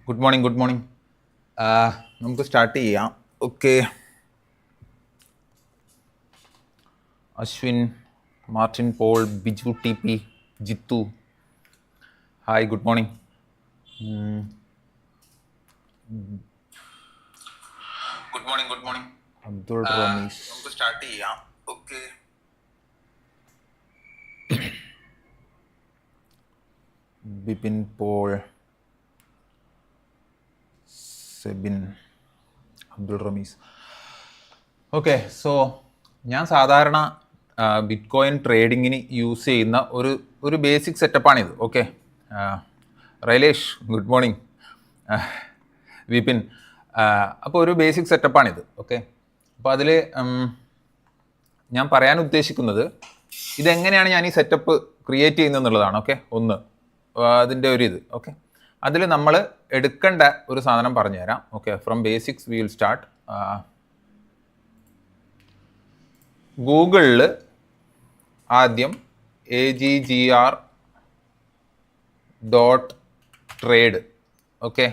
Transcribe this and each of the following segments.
Good morning good morning. നമുക്ക് start ചെയ്യാം. Okay, Ashwin, Martin, Paul, Biju, T P, Jithu, hi, good morning. Good morning good morning. Abdul Rameez. നമുക്ക് start ചെയ്യാം. Okay, Bipin, Paul, Sebin, Abdul Rameez. Okay, so ഞാൻ സാധാരണ bitcoin ട്രേഡിങ്ങിന് യൂസ് ചെയ്യുന്ന ഒരു ബേസിക് സെറ്റപ്പാണിത്. Okay, Railesh, good morning. Vipin, അപ്പോൾ ഒരു ബേസിക് സെറ്റപ്പാണിത്. ഓക്കെ, അപ്പോൾ അതിൽ ഞാൻ പറയാൻ ഉദ്ദേശിക്കുന്നത് ഇതെങ്ങനെയാണ് ഞാൻ ഈ സെറ്റപ്പ് ക്രിയേറ്റ് ചെയ്യുന്നത് എന്നുള്ളതാണ്. ഓക്കെ, ഒന്ന് അതിൻ്റെ ഒരു ഇത്. ഓക്കെ, അതിൽ നമ്മൾ എടുക്കേണ്ട ഒരു സാധനം പറഞ്ഞുതരാം. Okay, from basics V will start. ഗൂഗിളിൽ ആദ്യം AGGR.trade. ഓക്കെ,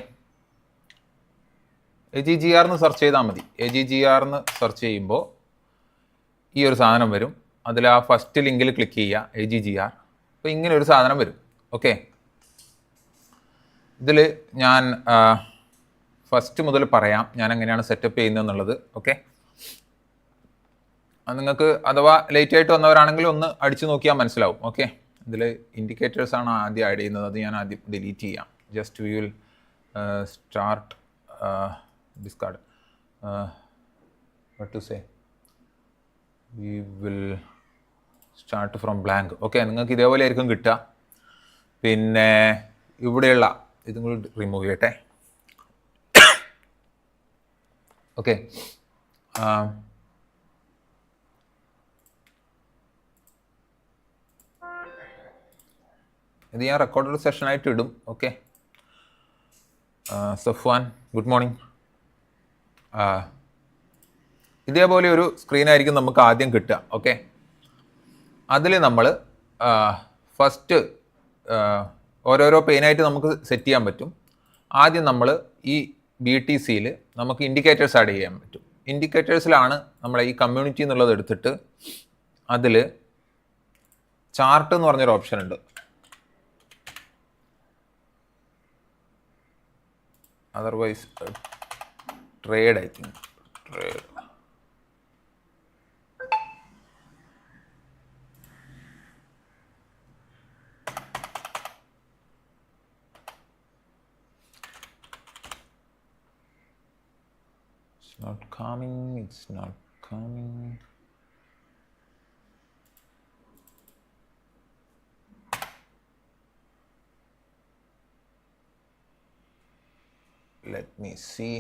AGGR എന്ന് സെർച്ച് ചെയ്താൽ മതി. AGGR എന്ന് സെർച്ച് ചെയ്യുമ്പോൾ ഈ ഒരു സാധനം വരും. അതിൽ ആ ഫസ്റ്റ് ലിങ്കിൽ ക്ലിക്ക് ചെയ്യുക, AGGR. അപ്പോൾ ഇങ്ങനെ ഒരു സാധനം വരും. ഓക്കെ, ഇതിൽ ഞാൻ ഫസ്റ്റ് മുതൽ പറയാം ഞാൻ എങ്ങനെയാണ് സെറ്റപ്പ് ചെയ്യുന്നത് എന്നുള്ളത്. ഓക്കെ, നിങ്ങൾക്ക് അഥവാ ലേറ്റ് ആയിട്ട് വന്നവരാണെങ്കിൽ ഒന്ന് അടിച്ചു നോക്കിയാൽ മനസ്സിലാവും. ഓക്കെ, ഇതിൽ ഇൻഡിക്കേറ്റേഴ്സാണ് ആദ്യം ആഡ് ചെയ്യുന്നത്. അത് ഞാൻ ആദ്യം ഡിലീറ്റ് ചെയ്യാം. Just we will start discard what to say we will start from blank. Okay, നിങ്ങൾക്ക് ഇതേപോലെ ആയിരിക്കും കിട്ടുക. പിന്നെ ഇവിടെയുള്ള ഇതും കൂടി റിമൂവ് ചെയ്യട്ടെ. ഓക്കെ, ഇത് ഞാൻ റെക്കോർഡഡ് സെഷനായിട്ട് ഇടും. Okay, Safwan, good morning. ഇതേപോലെ ഒരു സ്ക്രീനായിരിക്കും നമുക്ക് ആദ്യം കിട്ടുക. ഓക്കെ, അതിൽ നമ്മൾ ഫസ്റ്റ് ഓരോരോ പെയിനായിട്ട് നമുക്ക് സെറ്റ് ചെയ്യാൻ പറ്റും. ആദ്യം നമ്മൾ ഈ BTCയിൽ നമുക്ക് ഇൻഡിക്കേറ്റേഴ്സ് ആഡ് ചെയ്യാൻ പറ്റും. ഇൻഡിക്കേറ്റേഴ്സിലാണ് നമ്മളെ ഈ കമ്മ്യൂണിറ്റി എന്നുള്ളത് എടുത്തിട്ട് അതിൽ ചാർട്ട് എന്ന് പറഞ്ഞൊരു ഓപ്ഷൻ ഉണ്ട്. Otherwise trade, I think trade. Not coming, it's not coming. Let me see.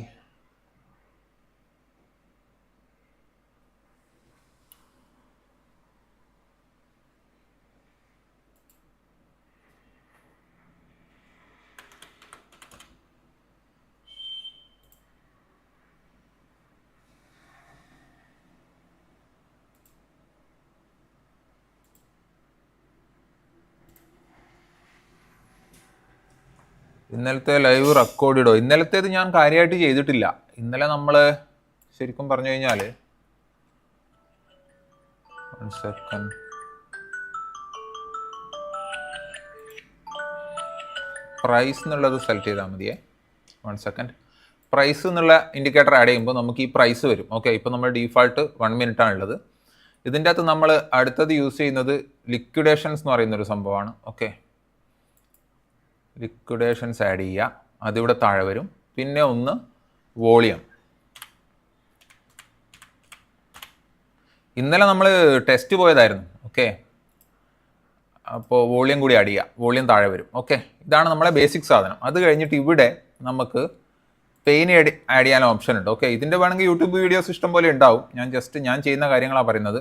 ഇന്നലത്തെ ലൈവ് റെക്കോർഡ് ഇടോ? ഇന്നലത്തേത് ഞാൻ കാര്യമായിട്ട് ചെയ്തിട്ടില്ല. ഇന്നലെ നമ്മൾ ശരിക്കും പറഞ്ഞു കഴിഞ്ഞാൽ പ്രൈസ് എന്നുള്ളത് സെലക്ട് ചെയ്താൽ മതിയേ. 1 സെക്കൻഡ്. പ്രൈസ് എന്നുള്ള ഇൻഡിക്കേറ്റർ ആഡ് ചെയ്യുമ്പോൾ നമുക്ക് ഈ പ്രൈസ് വരും. ഓക്കെ, ഇപ്പോൾ നമ്മൾ ഡീഫാൾട്ട് 1 മിനിറ്റ് ആണുള്ളത്. ഇതിൻ്റെ അകത്ത് നമ്മൾ അടുത്തത് യൂസ് ചെയ്യുന്നത് ലിക്വിഡേഷൻസ് എന്ന് പറയുന്നൊരു സംഭവമാണ്. ഓക്കെ, ലിക്വിഡേഷൻസ് ആഡ് ചെയ്യുക. അതിവിടെ താഴെ വരും. പിന്നെ ഒന്ന് വോളിയം. ഇന്നലെ നമ്മൾ ടെസ്റ്റ് പോയതായിരുന്നു. ഓക്കെ, അപ്പോൾ വോളിയം കൂടി ആഡ് ചെയ്യുക. വോളിയം താഴെ വരും. ഓക്കെ, ഇതാണ് നമ്മളെ ബേസിക് സാധനം. അത് കഴിഞ്ഞിട്ട് ഇവിടെ നമുക്ക് പെയിൻ ആഡ് ചെയ്യാൻ ഓപ്ഷൻ ഉണ്ട്. ഓക്കെ, ഇതിൻ്റെ വേണമെങ്കിൽ യൂട്യൂബ് വീഡിയോസ് ഇഷ്ടം പോലെ ഉണ്ടാവും. ഞാൻ ചെയ്യുന്ന കാര്യങ്ങളാണ് പറയുന്നത്.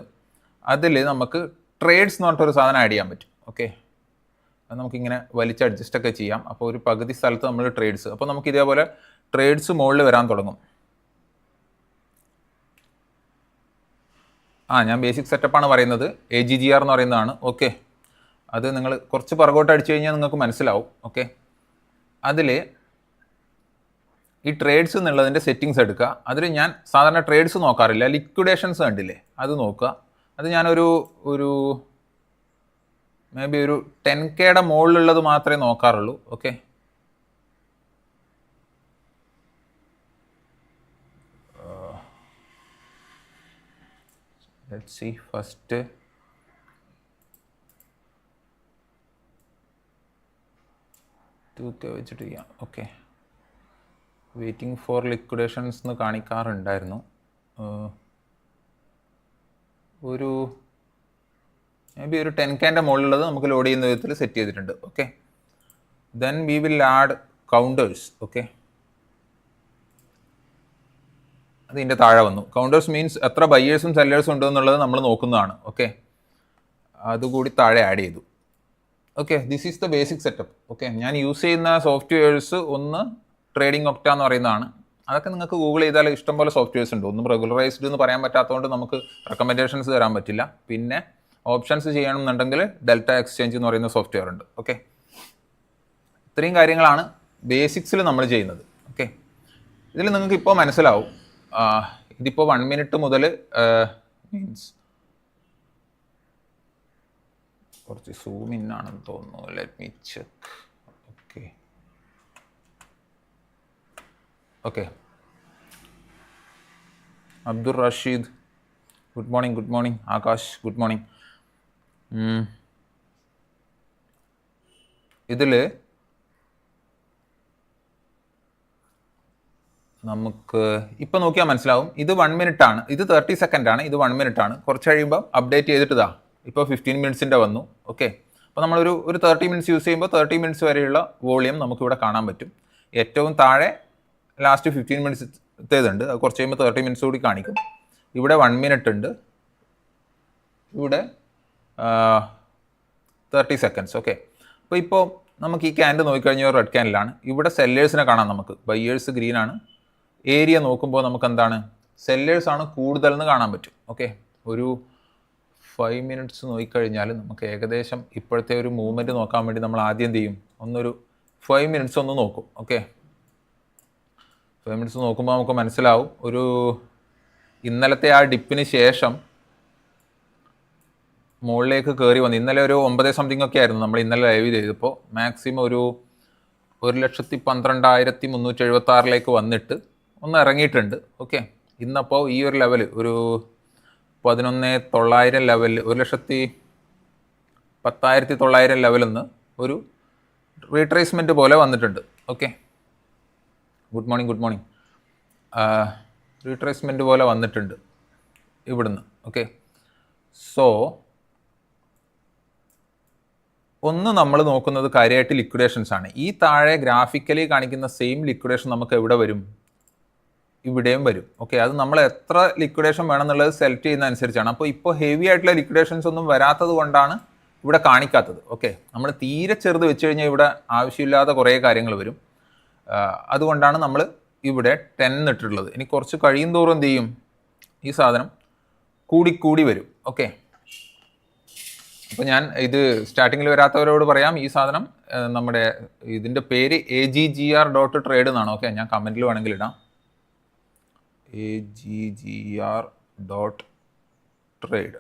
അതിൽ നമുക്ക് ട്രേഡ്സ് എന്ന് പറഞ്ഞിട്ടൊരു സാധനം ആഡ് ചെയ്യാൻ പറ്റും. ഓക്കെ, അത് നമുക്കിങ്ങനെ വലിച്ച് അഡ്ജസ്റ്റൊക്കെ ചെയ്യാം. അപ്പോൾ ഒരു പകുതി സ്ഥലത്ത് നമ്മൾ ട്രേഡ്സ്, അപ്പോൾ നമുക്ക് ഇതേപോലെ ട്രേഡ്സ് മുകളിൽ വരാൻ തുടങ്ങും. ഞാൻ ബേസിക് സെറ്റപ്പാണ് പറയുന്നത്. AGGR എന്ന് പറയുന്നതാണ്. ഓക്കെ, അത് നിങ്ങൾ കുറച്ച് പുറകോട്ട് അടിച്ചു കഴിഞ്ഞാൽ നിങ്ങൾക്ക് മനസ്സിലാവും. ഓക്കെ, അതിൽ ഈ ട്രേഡ്സ് എന്നുള്ളതിൻ്റെ സെറ്റിങ്സ് എടുക്കുക. അതിൽ ഞാൻ സാധാരണ ട്രേഡ്സ് നോക്കാറില്ല, ലിക്വിഡേഷൻസ് കണ്ടില്ലേ അത് നോക്കുക. അത് ഞാനൊരു മേ ബി ഒരു 10K മുകളിലുള്ളത് മാത്രമേ നോക്കാറുള്ളൂ. Okay, let's see. ഫസ്റ്റ് വെച്ചിട്ട് ചെയ്യാം. ഓക്കെ, വെയിറ്റിംഗ് ഫോർ ലിക്വിഡേഷൻസ് എന്ന് കാണിക്കാറുണ്ടായിരുന്നു. ഒരു മേ ബി ഒരു 10K മുകളിലുള്ളത് നമുക്ക് ലോഡ് ചെയ്യുന്ന വിധത്തിൽ സെറ്റ് ചെയ്തിട്ടുണ്ട്. Okay, then we will add counters. Okay, അതിൻ്റെ താഴെ വന്നു. കൗണ്ടേഴ്സ് മീൻസ് എത്ര ബയ്യേഴ്സും സെല്ലേഴ്സും ഉണ്ടോ എന്നുള്ളത് നമ്മൾ നോക്കുന്നതാണ്. ഓക്കെ, അതുകൂടി താഴെ ആഡ് ചെയ്തു. Okay, this is the basic setup. Okay, ഞാൻ യൂസ് ചെയ്യുന്ന സോഫ്റ്റ്വെയർസ് ഒന്ന് ട്രേഡിംഗ് ഒക്ട എന്ന് പറയുന്നതാണ്. അതൊക്കെ നിങ്ങൾക്ക് ഗൂഗിൾ ചെയ്താൽ ഇഷ്ടംപോലെ സോഫ്റ്റ്വെയർസ് ഉണ്ട്. ഒന്നും റെഗുലറൈസ്ഡ് എന്ന് പറയാൻ പറ്റാത്തതുകൊണ്ട് നമുക്ക് റെക്കമെൻഡേഷൻസ് തരാൻ പറ്റില്ല. പിന്നെ ഓപ്ഷൻസ് ചെയ്യണമെന്നുണ്ടെങ്കിൽ ഡെൽറ്റ എക്സ്ചേഞ്ച് എന്ന് പറയുന്ന സോഫ്റ്റ്വെയർ ഉണ്ട്. ഓക്കെ, ഇത്രയും കാര്യങ്ങളാണ് ബേസിക്സിൽ നമ്മൾ ചെയ്യുന്നത്. ഓക്കെ, ഇതിൽ നിങ്ങൾക്ക് ഇപ്പോൾ മനസ്സിലാവും. ഇതിപ്പോൾ 1 മിനിറ്റ് മുതൽ മീൻസ് കുറച്ച് സൂം ഇൻ ആണെന്ന് തോന്നുന്നു. Let me check. Okay okay, Abdul Rasheed good morning. Good morning. Akash good morning. ഇതിൽ നമുക്ക് ഇപ്പോൾ നോക്കിയാൽ മനസ്സിലാവും. ഇത് 1 മിനിറ്റ് ആണ്, ഇത് 30 സെക്കൻഡ് ആണ്, ഇത് 1 മിനിറ്റ് ആണ്. കുറച്ച് കഴിയുമ്പോൾ അപ്ഡേറ്റ് ചെയ്തിട്ട് ഇതാ ഇപ്പോൾ 15 മിനിറ്റ്സിൻ്റെ വന്നു. ഓക്കെ, അപ്പോൾ നമ്മളൊരു 30 മിനിറ്റ്സ് യൂസ് ചെയ്യുമ്പോൾ 30 മിനിറ്റ്സ് വരെയുള്ള വോളിയം നമുക്കിവിടെ കാണാൻ പറ്റും. ഏറ്റവും താഴെ ലാസ്റ്റ് 15 മിനിറ്റ്സത്തേതുണ്ട്. അത് കുറച്ച് കഴിയുമ്പോൾ 30 മിനിറ്റ്സ് കൂടി കാണിക്കും. ഇവിടെ 1 മിനിറ്റ് ഉണ്ട്, ഇവിടെ 30 സെക്കൻഡ്സ്. ഓക്കെ, അപ്പോൾ ഇപ്പോൾ നമുക്ക് ഈ ക്യാൻഡ് നോക്കിക്കഴിഞ്ഞാൽ റെഡ് ക്യാൻഡിലാണ്. ഇവിടെ സെല്ലേഴ്സിനെ കാണാം നമുക്ക്. ബയ്യേഴ്സ് ഗ്രീൻ ആണ്. ഏരിയ നോക്കുമ്പോൾ നമുക്ക് എന്താണ് സെല്ലേഴ്സ് ആണ് കൂടുതലെന്ന് കാണാൻ പറ്റും. ഓക്കെ, ഒരു 5 മിനിറ്റ്സ് നോക്കിക്കഴിഞ്ഞാൽ നമുക്ക് ഏകദേശം ഇപ്പോഴത്തെ ഒരു മൂവ്മെൻറ്റ് നോക്കാൻ വേണ്ടി നമ്മൾ ആദ്യം എന്ത് ചെയ്യും, ഒന്നൊരു 5 മിനിറ്റ്സ് ഒന്ന് നോക്കും. ഓക്കെ, 5 മിനിറ്റ്സ് നോക്കുമ്പോൾ നമുക്ക് മനസ്സിലാവും ഒരു ഇന്നലത്തെ ആ ഡിപ്പിന് ശേഷം മുകളിലേക്ക് കയറി വന്നു. ഇന്നലെ ഒരു 9 സംതിങ് ഒക്കെ ആയിരുന്നു നമ്മൾ ഇന്നലെ ലൈവ് ചെയ്തപ്പോൾ. മാക്സിമം ഒരു 1,12,376 വന്നിട്ട് ഒന്ന് ഇറങ്ങിയിട്ടുണ്ട്. ഓക്കെ, ഇന്നപ്പോൾ ഈ ഒരു ലെവൽ ഒരു 11,900 ലെവലിൽ 1,10,900 ലെവലിൽ നിന്ന് ഒരു റീട്രേസ്മെൻറ്റ് പോലെ വന്നിട്ടുണ്ട്. Okay, good morning. Good morning. Retracement പോലെ വന്നിട്ടുണ്ട് ഇവിടുന്ന്. ഓക്കെ, സോ ഒന്ന് നമ്മൾ നോക്കുന്നത് കാര്യമായിട്ട് ലിക്വിഡേഷൻസ് ആണ്. ഈ താഴെ ഗ്രാഫിക്കലി കാണിക്കുന്ന സെയിം ലിക്വിഡേഷൻ നമുക്ക് എവിടെ വരും, ഇവിടെയും വരും. ഓക്കെ, അത് നമ്മൾ എത്ര ലിക്വിഡേഷൻ വേണമെന്നുള്ളത് സെലക്ട് ചെയ്യുന്ന അനുസരിച്ചാണ്. അപ്പോൾ ഇപ്പോൾ ഹെവി ആയിട്ടുള്ള ലിക്വിഡേഷൻസ് ഒന്നും വരാത്തത് കൊണ്ടാണ് ഇവിടെ കാണിക്കാത്തത്. ഓക്കെ, നമ്മൾ തീരെ ചെറുത് വെച്ച് കഴിഞ്ഞാൽ ഇവിടെ ആവശ്യമില്ലാത്ത കുറേ കാര്യങ്ങൾ വരും. അതുകൊണ്ടാണ് നമ്മൾ ഇവിടെ 10 ഇട്ടിട്ടുള്ളത്. ഇനി കുറച്ച് കഴിയും തോറും എന്ത് ചെയ്യും, ഈ സാധനം കൂടി വരും. ഓക്കെ, അപ്പോൾ ഞാൻ ഇത് സ്റ്റാർട്ടിങ്ങിൽ വരാത്തവരോട് പറയാം, ഈ സാധനം നമ്മുടെ ഇതിൻ്റെ പേര് AGGR.trade എന്നാണ്. ഓക്കെ, ഞാൻ കമൻറ്റിൽ വേണമെങ്കിൽ ഇടാം. AGGR.trade.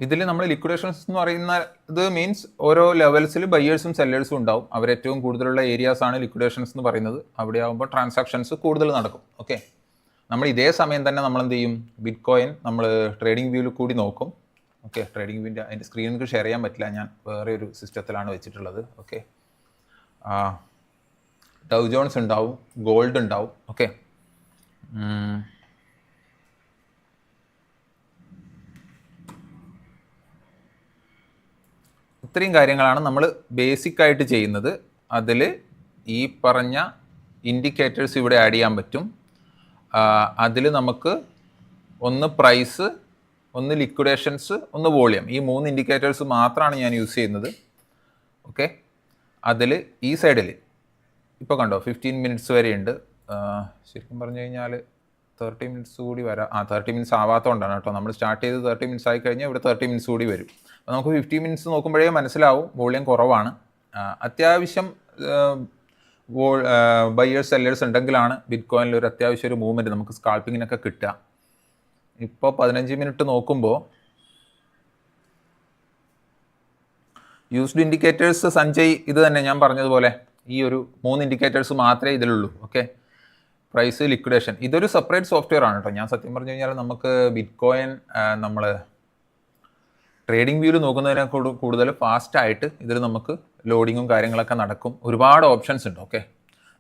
ഇതിൽ നമ്മൾ ലിക്വിഡേഷൻസ് എന്ന് പറയുന്ന ഇത് മീൻസ് ഓരോ ലെവൽസിൽ ബയ്യേഴ്സും സെല്ലേഴ്സും ഉണ്ടാവും. അവരേറ്റവും കൂടുതലുള്ള ഏരിയാസ് ആണ് ലിക്വിഡേഷൻസ് എന്ന് പറയുന്നത്. അവിടെ ആകുമ്പോൾ ട്രാൻസാക്ഷൻസ് കൂടുതൽ നടക്കും. ഓക്കെ, നമ്മൾ ഇതേ സമയം തന്നെ നമ്മൾ എന്ത് ചെയ്യും, ബിറ്റ് കോയിൻ നമ്മൾ ട്രേഡിംഗ് വ്യൂവിൽ കൂടി നോക്കും. ഓക്കെ, ട്രേഡിംഗ് വ്യൂവിൻ്റെ അതിൻ്റെ സ്ക്രീൻ എനിക്ക് ഷെയർ ചെയ്യാൻ പറ്റില്ല, ഞാൻ വേറെ ഒരു സിസ്റ്റത്തിലാണ് വെച്ചിട്ടുള്ളത്. ഓക്കെ, ഡൗ ജോൺസ് ഉണ്ടാവും, ഗോൾഡ് ഉണ്ടാവും. ഓക്കെ, ഇത്രയും കാര്യങ്ങളാണ് നമ്മൾ ബേസിക്കായിട്ട് ചെയ്യുന്നത്. അതിൽ ഈ പറഞ്ഞ ഇൻഡിക്കേറ്റേഴ്സ് ഇവിടെ ആഡ് ചെയ്യാൻ പറ്റും. അതിൽ നമുക്ക് ഒന്ന് പ്രൈസ്, ഒന്ന് ലിക്വിഡേഷൻസ്, ഒന്ന് വോളിയം, ഈ 3 ഇൻഡിക്കേറ്റേഴ്സ് മാത്രമാണ് ഞാൻ യൂസ് ചെയ്യുന്നത്. ഓക്കെ, അതിൽ ഈ സൈഡിൽ ഇപ്പോൾ കണ്ടോ 15 മിനിറ്റ്സ് വരെ ഉണ്ട്. ശരിക്കും പറഞ്ഞു കഴിഞ്ഞാൽ 30 മിനിറ്റ്സ് കൂടി വരാം. 30 മിനിറ്റ്സ് ആവാത്തതുകൊണ്ടാണ് കേട്ടോ. നമ്മൾ സ്റ്റാർട്ട് ചെയ്ത് 30 മിനിറ്റ്സ് ആയി കഴിഞ്ഞാൽ ഇവിടെ 30 മിനിറ്റ്സ് കൂടി വരും. അപ്പോൾ നമുക്ക് 15 മിനിറ്റ്സ് നോക്കുമ്പോഴേ മനസ്സിലാവും വോളിയം കുറവാണ്. അത്യാവശ്യം ബയേഴ്സ് സെല്ലേഴ്സ് ഉണ്ടെങ്കിലാണ് ബിറ്റ് കോയിനിൽ ഒരു അത്യാവശ്യം ഒരു മൂവ്മെൻറ്റ് നമുക്ക് സ്കാൾപ്പിങ്ങിനൊക്കെ കിട്ടുക. ഇപ്പോൾ 15 മിനിറ്റ് നോക്കുമ്പോൾ യൂസ്ഡ് ഇൻഡിക്കേറ്റേഴ്സ് സഞ്ജയ് ഇത് തന്നെ ഞാൻ പറഞ്ഞതുപോലെ ഈ ഒരു 3 ഇൻഡിക്കേറ്റേഴ്സ് മാത്രമേ ഇതിലുള്ളൂ. ഓക്കെ, പ്രൈസ്, ലിക്വിഡേഷൻ, ഇതൊരു സെപ്പറേറ്റ് സോഫ്റ്റ്വെയർ ആണ് കേട്ടോ. ഞാൻ സത്യം പറഞ്ഞു കഴിഞ്ഞാൽ നമുക്ക് ബിറ്റ് കോയിൻ നമ്മൾ ട്രേഡിംഗ് വ്യൂവിൽ നോക്കുന്നതിനെ കൂടുതൽ ഫാസ്റ്റായിട്ട് ഇതിൽ നമുക്ക് ലോഡിങ്ങും കാര്യങ്ങളൊക്കെ നടക്കും. ഒരുപാട് ഓപ്ഷൻസ് ഉണ്ട്. ഓക്കെ,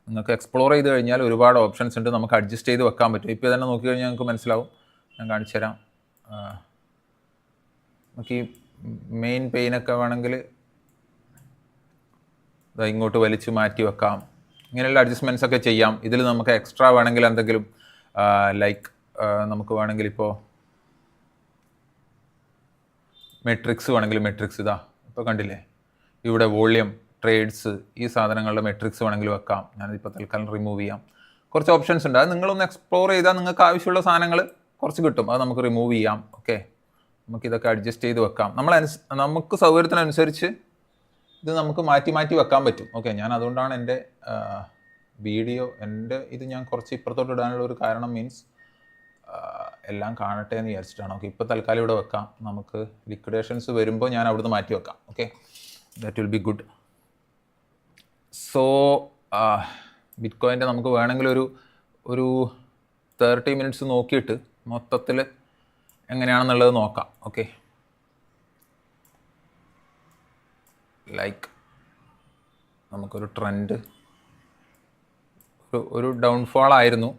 നിങ്ങൾക്ക് എക്സ്പ്ലോർ ചെയ്ത് കഴിഞ്ഞാൽ ഒരുപാട് ഓപ്ഷൻസ് ഉണ്ട്, നമുക്ക് അഡ്ജസ്റ്റ് ചെയ്ത് വെക്കാൻ പറ്റും. ഇപ്പോൾ തന്നെ നോക്കി കഴിഞ്ഞാൽ നിങ്ങൾക്ക് മനസ്സിലാവും. ഞാൻ കാണിച്ചു തരാം. നമുക്ക് ഈ മെയിൻ പെയിനൊക്കെ വേണമെങ്കിൽ ഇങ്ങോട്ട് വലിച്ചു മാറ്റി വെക്കാം. ഇങ്ങനെയുള്ള അഡ്ജസ്റ്റ്മെൻറ്റ്സ് ഒക്കെ ചെയ്യാം. ഇതിൽ നമുക്ക് എക്സ്ട്രാ വേണമെങ്കിൽ എന്തെങ്കിലും ലൈക്ക് നമുക്ക് വേണമെങ്കിൽ ഇപ്പോൾ മെട്രിക്സ് വേണമെങ്കിൽ മെട്രിക്സ് ഇതാ ഇപ്പോൾ കണ്ടില്ലേ, ഇവിടെ വോളിയം, ട്രേഡ്സ്, ഈ സാധനങ്ങളുടെ മെട്രിക്സ് വേണമെങ്കിൽ വെക്കാം. ഞാനിപ്പോൾ തൽക്കാലം റിമൂവ് ചെയ്യാം. കുറച്ച് ഓപ്ഷൻസ് ഉണ്ട്. അത് നിങ്ങളൊന്ന് എക്സ്പ്ലോർ ചെയ്താൽ നിങ്ങൾക്ക് ആവശ്യമുള്ള സാധനങ്ങൾ കുറച്ച് കിട്ടും. അത് നമുക്ക് റിമൂവ് ചെയ്യാം. ഓക്കെ, നമുക്കിതൊക്കെ അഡ്ജസ്റ്റ് ചെയ്ത് വെക്കാം. നമുക്ക് സൗകര്യത്തിനനുസരിച്ച് ഇത് നമുക്ക് മാറ്റി മാറ്റി വെക്കാൻ പറ്റും. ഓക്കെ, ഞാൻ അതുകൊണ്ടാണ് എൻ്റെ വീഡിയോ ഇത് ഞാൻ കുറച്ച് ഇപ്പുറത്തോട്ട് ഇടാനുള്ള ഒരു കാരണം മീൻസ് എല്ലാം കാണട്ടെ എന്ന് വിചാരിച്ചിട്ടാണ്. ഓക്കെ, ഇപ്പോൾ തൽക്കാലം ഇവിടെ വെക്കാം. നമുക്ക് ലിക്വിഡേഷൻസ് വരുമ്പോൾ ഞാൻ അവിടുന്ന് മാറ്റി വെക്കാം. Okay, that will be good. So ബിറ്റ് കോയിൻ്റെ നമുക്ക് വേണമെങ്കിൽ ഒരു 30 മിനിറ്റ്സ് നോക്കിയിട്ട് മൊത്തത്തിൽ എങ്ങനെയാണെന്നുള്ളത് നോക്കാം. ഓക്കെ, ലൈക്ക് നമുക്കൊരു ട്രെൻഡ് ഒരു ഡൗൺഫോൾ ആയിരുന്നു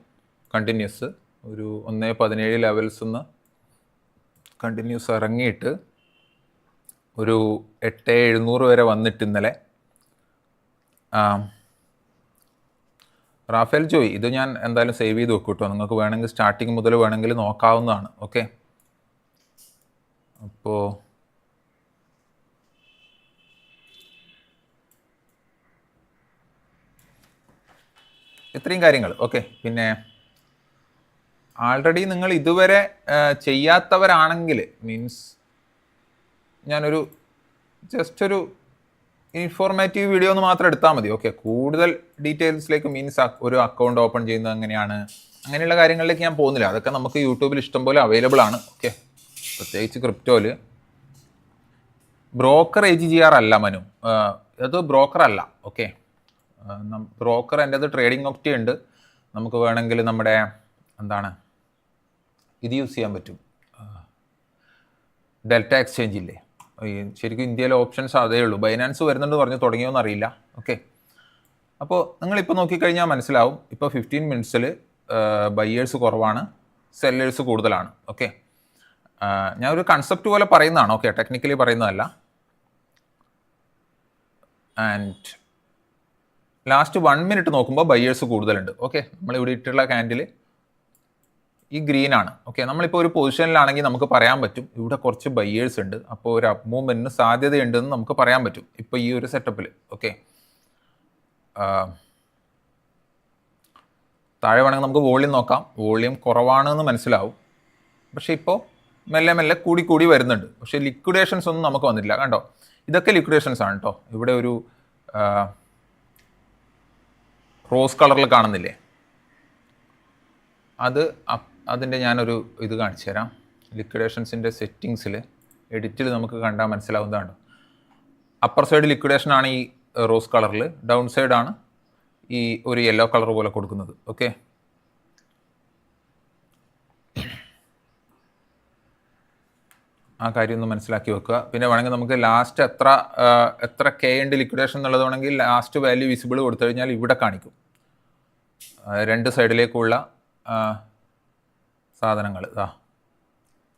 കണ്ടിന്യൂസ്. ഒരു 1.17 ലെവൽസ് നിന്ന് കണ്ടിന്യൂസ് ഇറങ്ങിയിട്ട് ഒരു 8,700 വരെ വന്നിട്ട് ഇന്നലെ. റാഫേൽ ജോയ് ഇത് ഞാൻ എന്തായാലും സേവ് ചെയ്ത് വെക്കും കേട്ടോ. നിങ്ങൾക്ക് വേണമെങ്കിൽ സ്റ്റാർട്ടിങ് മുതൽ വേണമെങ്കിൽ നോക്കാവുന്നതാണ്. ഓക്കെ, അപ്പോൾ ഇത്രയും കാര്യങ്ങൾ. ഓക്കെ, പിന്നെ ആൾറെഡി നിങ്ങൾ ഇതുവരെ ചെയ്യാത്തവരാണെങ്കിൽ മീൻസ് ഞാനൊരു ജസ്റ്റ് ഒരു ഇൻഫോർമേറ്റീവ് വീഡിയോ ഒന്ന് മാത്രം എടുത്താൽ മതി. ഓക്കെ, കൂടുതൽ ഡീറ്റെയിൽസിലേക്ക് മീൻസ് ഒരു അക്കൗണ്ട് ഓപ്പൺ ചെയ്യുന്നത് എങ്ങനെയാണ് അങ്ങനെയുള്ള കാര്യങ്ങളിലേക്ക് ഞാൻ പോകുന്നില്ല. അതൊക്കെ നമുക്ക് യൂട്യൂബിൽ ഇഷ്ടംപോലെ അവൈലബിൾ ആണ്. ഓക്കെ, പ്രത്യേകിച്ച് ക്രിപ്റ്റോയിൽ. ബ്രോക്കർ AGGR അല്ല മനു, അത് ബ്രോക്കർ അല്ല. ഓക്കെ, ബ്രോക്കർ എൻ്റെ അത് ട്രേഡിംഗ് ഒപ്റ്റി ഉണ്ട്. നമുക്ക് വേണമെങ്കിൽ നമ്മുടെ എന്താണ് ഇത് യൂസ് ചെയ്യാൻ പറ്റും, ഡെൽറ്റ എക്സ്ചേഞ്ച് ഇല്ലേ. ശരിക്കും ഇന്ത്യയിലെ ഓപ്ഷൻസ് അതേ ഉള്ളൂ. ബൈനാൻസ് വരുന്നുണ്ട് പറഞ്ഞ് തുടങ്ങിയോന്ന് അറിയില്ല. ഓക്കെ, അപ്പോൾ നിങ്ങളിപ്പോൾ നോക്കിക്കഴിഞ്ഞാൽ മനസ്സിലാവും. ഇപ്പോൾ 15 മിനിറ്റ്സിൽ ബയ്യേഴ്സ് കുറവാണ്, സെല്ലേഴ്സ് കൂടുതലാണ്. ഓക്കെ, ഞാൻ ഒരു കൺസെപ്റ്റ് പോലെ പറയുന്നതാണ്. ഓക്കെ, ടെക്നിക്കലി പറയുന്നതല്ല. ആൻഡ് ലാസ്റ്റ് 1 മിനിറ്റ് നോക്കുമ്പോൾ ബയ്യേഴ്സ് കൂടുതലുണ്ട്. ഓക്കെ, നമ്മളിവിടെ ഇട്ടുള്ള ക്യാൻഡിൽ ഈ ഗ്രീൻ ആണ്. ഓക്കെ, നമ്മളിപ്പോൾ ഒരു പൊസിഷനിലാണെങ്കിൽ നമുക്ക് പറയാൻ പറ്റും ഇവിടെ കുറച്ച് ബയ്യേഴ്സ് ഉണ്ട്, അപ്പോൾ ഒരു അപ്പ് മൂവ്മെൻറ്റിന് സാധ്യതയുണ്ടെന്ന് നമുക്ക് പറയാൻ പറ്റും ഇപ്പോൾ ഈ ഒരു സെറ്റപ്പിൽ. ഓക്കെ, താഴെ വേണമെങ്കിൽ നമുക്ക് വോളിയം നോക്കാം. വോളിയം കുറവാണെന്ന് മനസ്സിലാവും. പക്ഷേ ഇപ്പോൾ മെല്ലെ മെല്ലെ കൂടി വരുന്നുണ്ട്. പക്ഷേ ലിക്വിഡേഷൻസ് ഒന്നും നമുക്ക് വന്നിട്ടില്ല. കണ്ടോ, ഇതൊക്കെ ലിക്വിഡേഷൻസ് ആണ് കേട്ടോ. ഇവിടെ ഒരു റോസ് കളറിൽ കാണുന്നില്ലേ, അതിൻ്റെ ഞാനൊരു ഇത് കാണിച്ചു തരാം. ലിക്വിഡേഷൻസിൻ്റെ സെറ്റിങ്സിൽ എഡിറ്റിൽ നമുക്ക് കണ്ടാൽ മനസ്സിലാവുന്നതാണ്. അപ്പർ സൈഡ് ലിക്വിഡേഷൻ ആണ് ഈ റോസ് കളറിൽ, ഡൗൺ സൈഡാണ് ഈ ഒരു യെല്ലോ കളർ പോലെ കൊടുക്കുന്നത്. ഓക്കെ, ആ കാര്യം ഒന്ന് മനസ്സിലാക്കി വെക്കുക. പിന്നെ വേണമെങ്കിൽ നമുക്ക് ലാസ്റ്റ് എത്ര കെ ഉണ്ട് ലിക്വിഡേഷൻ എന്നുള്ളത് വേണമെങ്കിൽ ലാസ്റ്റ് വാല്യൂ വിസിബിൾ കൊടുത്തു കഴിഞ്ഞാൽ ഇവിടെ കാണിക്കും 2 സൈഡിലേക്കുള്ള സാധനങ്ങൾ.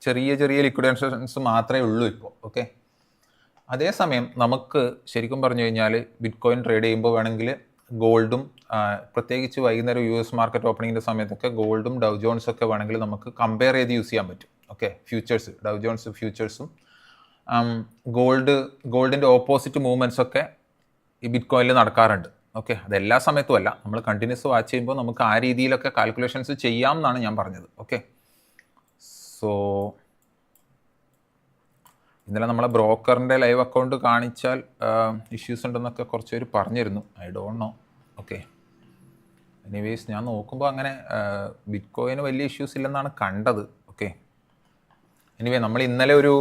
ചെറിയ ലിക്വിഡേഷൻസ് മാത്രമേ ഉള്ളൂ ഇപ്പോൾ. ഓക്കെ, അതേസമയം നമുക്ക് ശരിക്കും പറഞ്ഞു കഴിഞ്ഞാൽ ബിറ്റ് കോയിൻ ട്രേഡ് ചെയ്യുമ്പോൾ വേണമെങ്കിൽ ഗോൾഡും പ്രത്യേകിച്ച് വൈകുന്നേരം US മാർക്കറ്റ് ഓപ്പണിങ്ങിൻ്റെ സമയത്തൊക്കെ ഗോൾഡും ഡൗ ജോൺസൊക്കെ വേണമെങ്കിൽ നമുക്ക് കമ്പയർ ചെയ്ത് യൂസ് ചെയ്യാൻ പറ്റും. ഓക്കെ, ഫ്യൂച്ചേഴ്സ്, ഡൗ ജോൺസ് ഫ്യൂച്ചേഴ്സും ഗോൾഡിൻ്റെ ഓപ്പോസിറ്റ് മൂവ്മെൻറ്റ്സ് ഒക്കെ ഈ ബിറ്റ് കോയിനിൽ നടക്കാറുണ്ട്. ഓക്കെ, അതെല്ലാ സമയത്തും അല്ല, നമ്മൾ കണ്ടിന്യൂസ് വാച്ച് ചെയ്യുമ്പോൾ നമുക്ക് ആ രീതിയിലൊക്കെ കാൽക്കുലേഷൻസ് ചെയ്യാം എന്നാണ് ഞാൻ പറഞ്ഞത്. ഓക്കെ, സോ ഇന്നലെ നമ്മളെ ബ്രോക്കറിൻ്റെ ലൈവ് അക്കൗണ്ട് കാണിച്ചാൽ ഇഷ്യൂസ് ഉണ്ടെന്നൊക്കെ കുറച്ച് പേര് പറഞ്ഞിരുന്നു. I don't no. Okay, anyways ഞാൻ നോക്കുമ്പോൾ അങ്ങനെ ബിറ്റ് കോയിന് വലിയ ഇഷ്യൂസ് ഇല്ലെന്നാണ് കണ്ടത്. ഓക്കെ, എനിവേ നമ്മൾ ഇന്നലെ ഒരു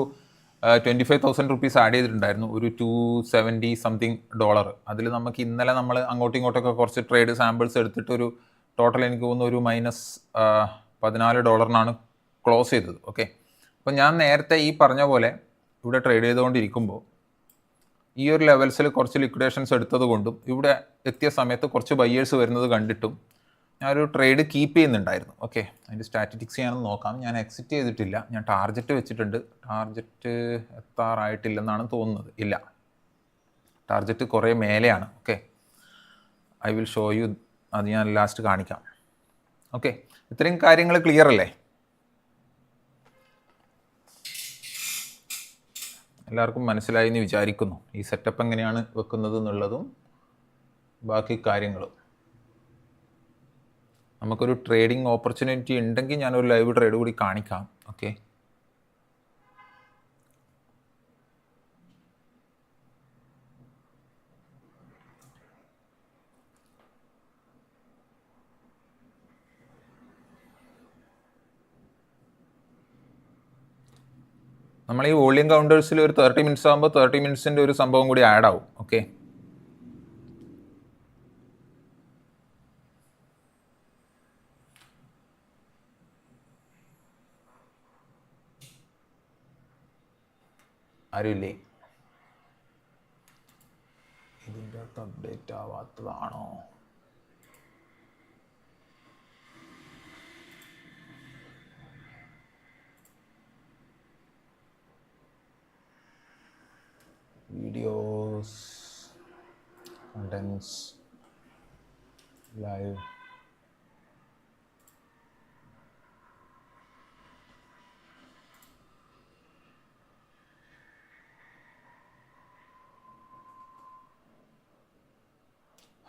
25,000 റുപ്പീസ് ആഡ് ചെയ്തിട്ടുണ്ടായിരുന്നു, ഒരു $270 സംതിങ്. അതിൽ നമുക്ക് ഇന്നലെ നമ്മൾ അങ്ങോട്ടും ഇങ്ങോട്ടൊക്കെ കുറച്ച് ട്രേഡ് സാമ്പിൾസ് എടുത്തിട്ട് ഒരു ടോട്ടൽ എനിക്ക് തോന്നുന്നു ഒരു -$14 ക്ലോസ് ചെയ്തത്. ഓക്കെ, അപ്പോൾ ഞാൻ നേരത്തെ ഈ പറഞ്ഞ പോലെ ഇവിടെ ട്രേഡ് ചെയ്തുകൊണ്ടിരിക്കുമ്പോൾ ഈ ഒരു ലെവൽസിൽ കുറച്ച് ലിക്വിഡേഷൻസ് എടുത്തത് കൊണ്ടും ഇവിടെ എത്തിയ സമയത്ത് കുറച്ച് ബയ്യേഴ്സ് വരുന്നത് കണ്ടിട്ടും ഞാനൊരു ട്രേഡ് കീപ്പ് ചെയ്യുന്നുണ്ടായിരുന്നു. ഓക്കെ, അതിൻ്റെ സ്റ്റാറ്റിസ്റ്റിക്സ് ഞാനൊന്ന് നോക്കാം. ഞാൻ എക്സിറ്റ് ചെയ്തിട്ടില്ല, ഞാൻ ടാർഗറ്റ് വെച്ചിട്ടുണ്ട്. ടാർഗറ്റ് എത്താറായിട്ടില്ലെന്നാണ് തോന്നുന്നത്. ഇല്ല, ടാർഗറ്റ് കുറേ മേലെയാണ്. Okay, I will show you, അത് ഞാൻ ലാസ്റ്റ് കാണിക്കാം. ഓക്കെ, ഇത്രയും കാര്യങ്ങൾ ക്ലിയർ അല്ലേ? എല്ലാവർക്കും മനസ്സിലായി എന്ന് വിചാരിക്കുന്നു. ഈ സെറ്റപ്പ് എങ്ങനെയാണ് വെക്കുന്നത് എന്നുള്ളതും ബാക്കി കാര്യങ്ങളും. നമുക്കൊരു ട്രേഡിംഗ് ഓപ്പർച്യൂണിറ്റി ഉണ്ടെങ്കിൽ ഞാനൊരു ലൈവ് ട്രേഡ് കൂടി കാണിക്കാം. ഓക്കെ, നമ്മൾ ഈ വോളിയം കൗണ്ടേഴ്സിൽ ഒരു 30 മിനിറ്റ്സ് ആകുമ്പോൾ 30 മിനിറ്റ്സിൻ്റെ ഒരു സംഭവം കൂടി ആഡ് ആവും. ഓക്കെ, ആരുമില്ലേ? ഇതിൻ്റെ അകത്ത് അപ്ഡേറ്റ് ആവാത്തതാണോ? Videos, contents, live.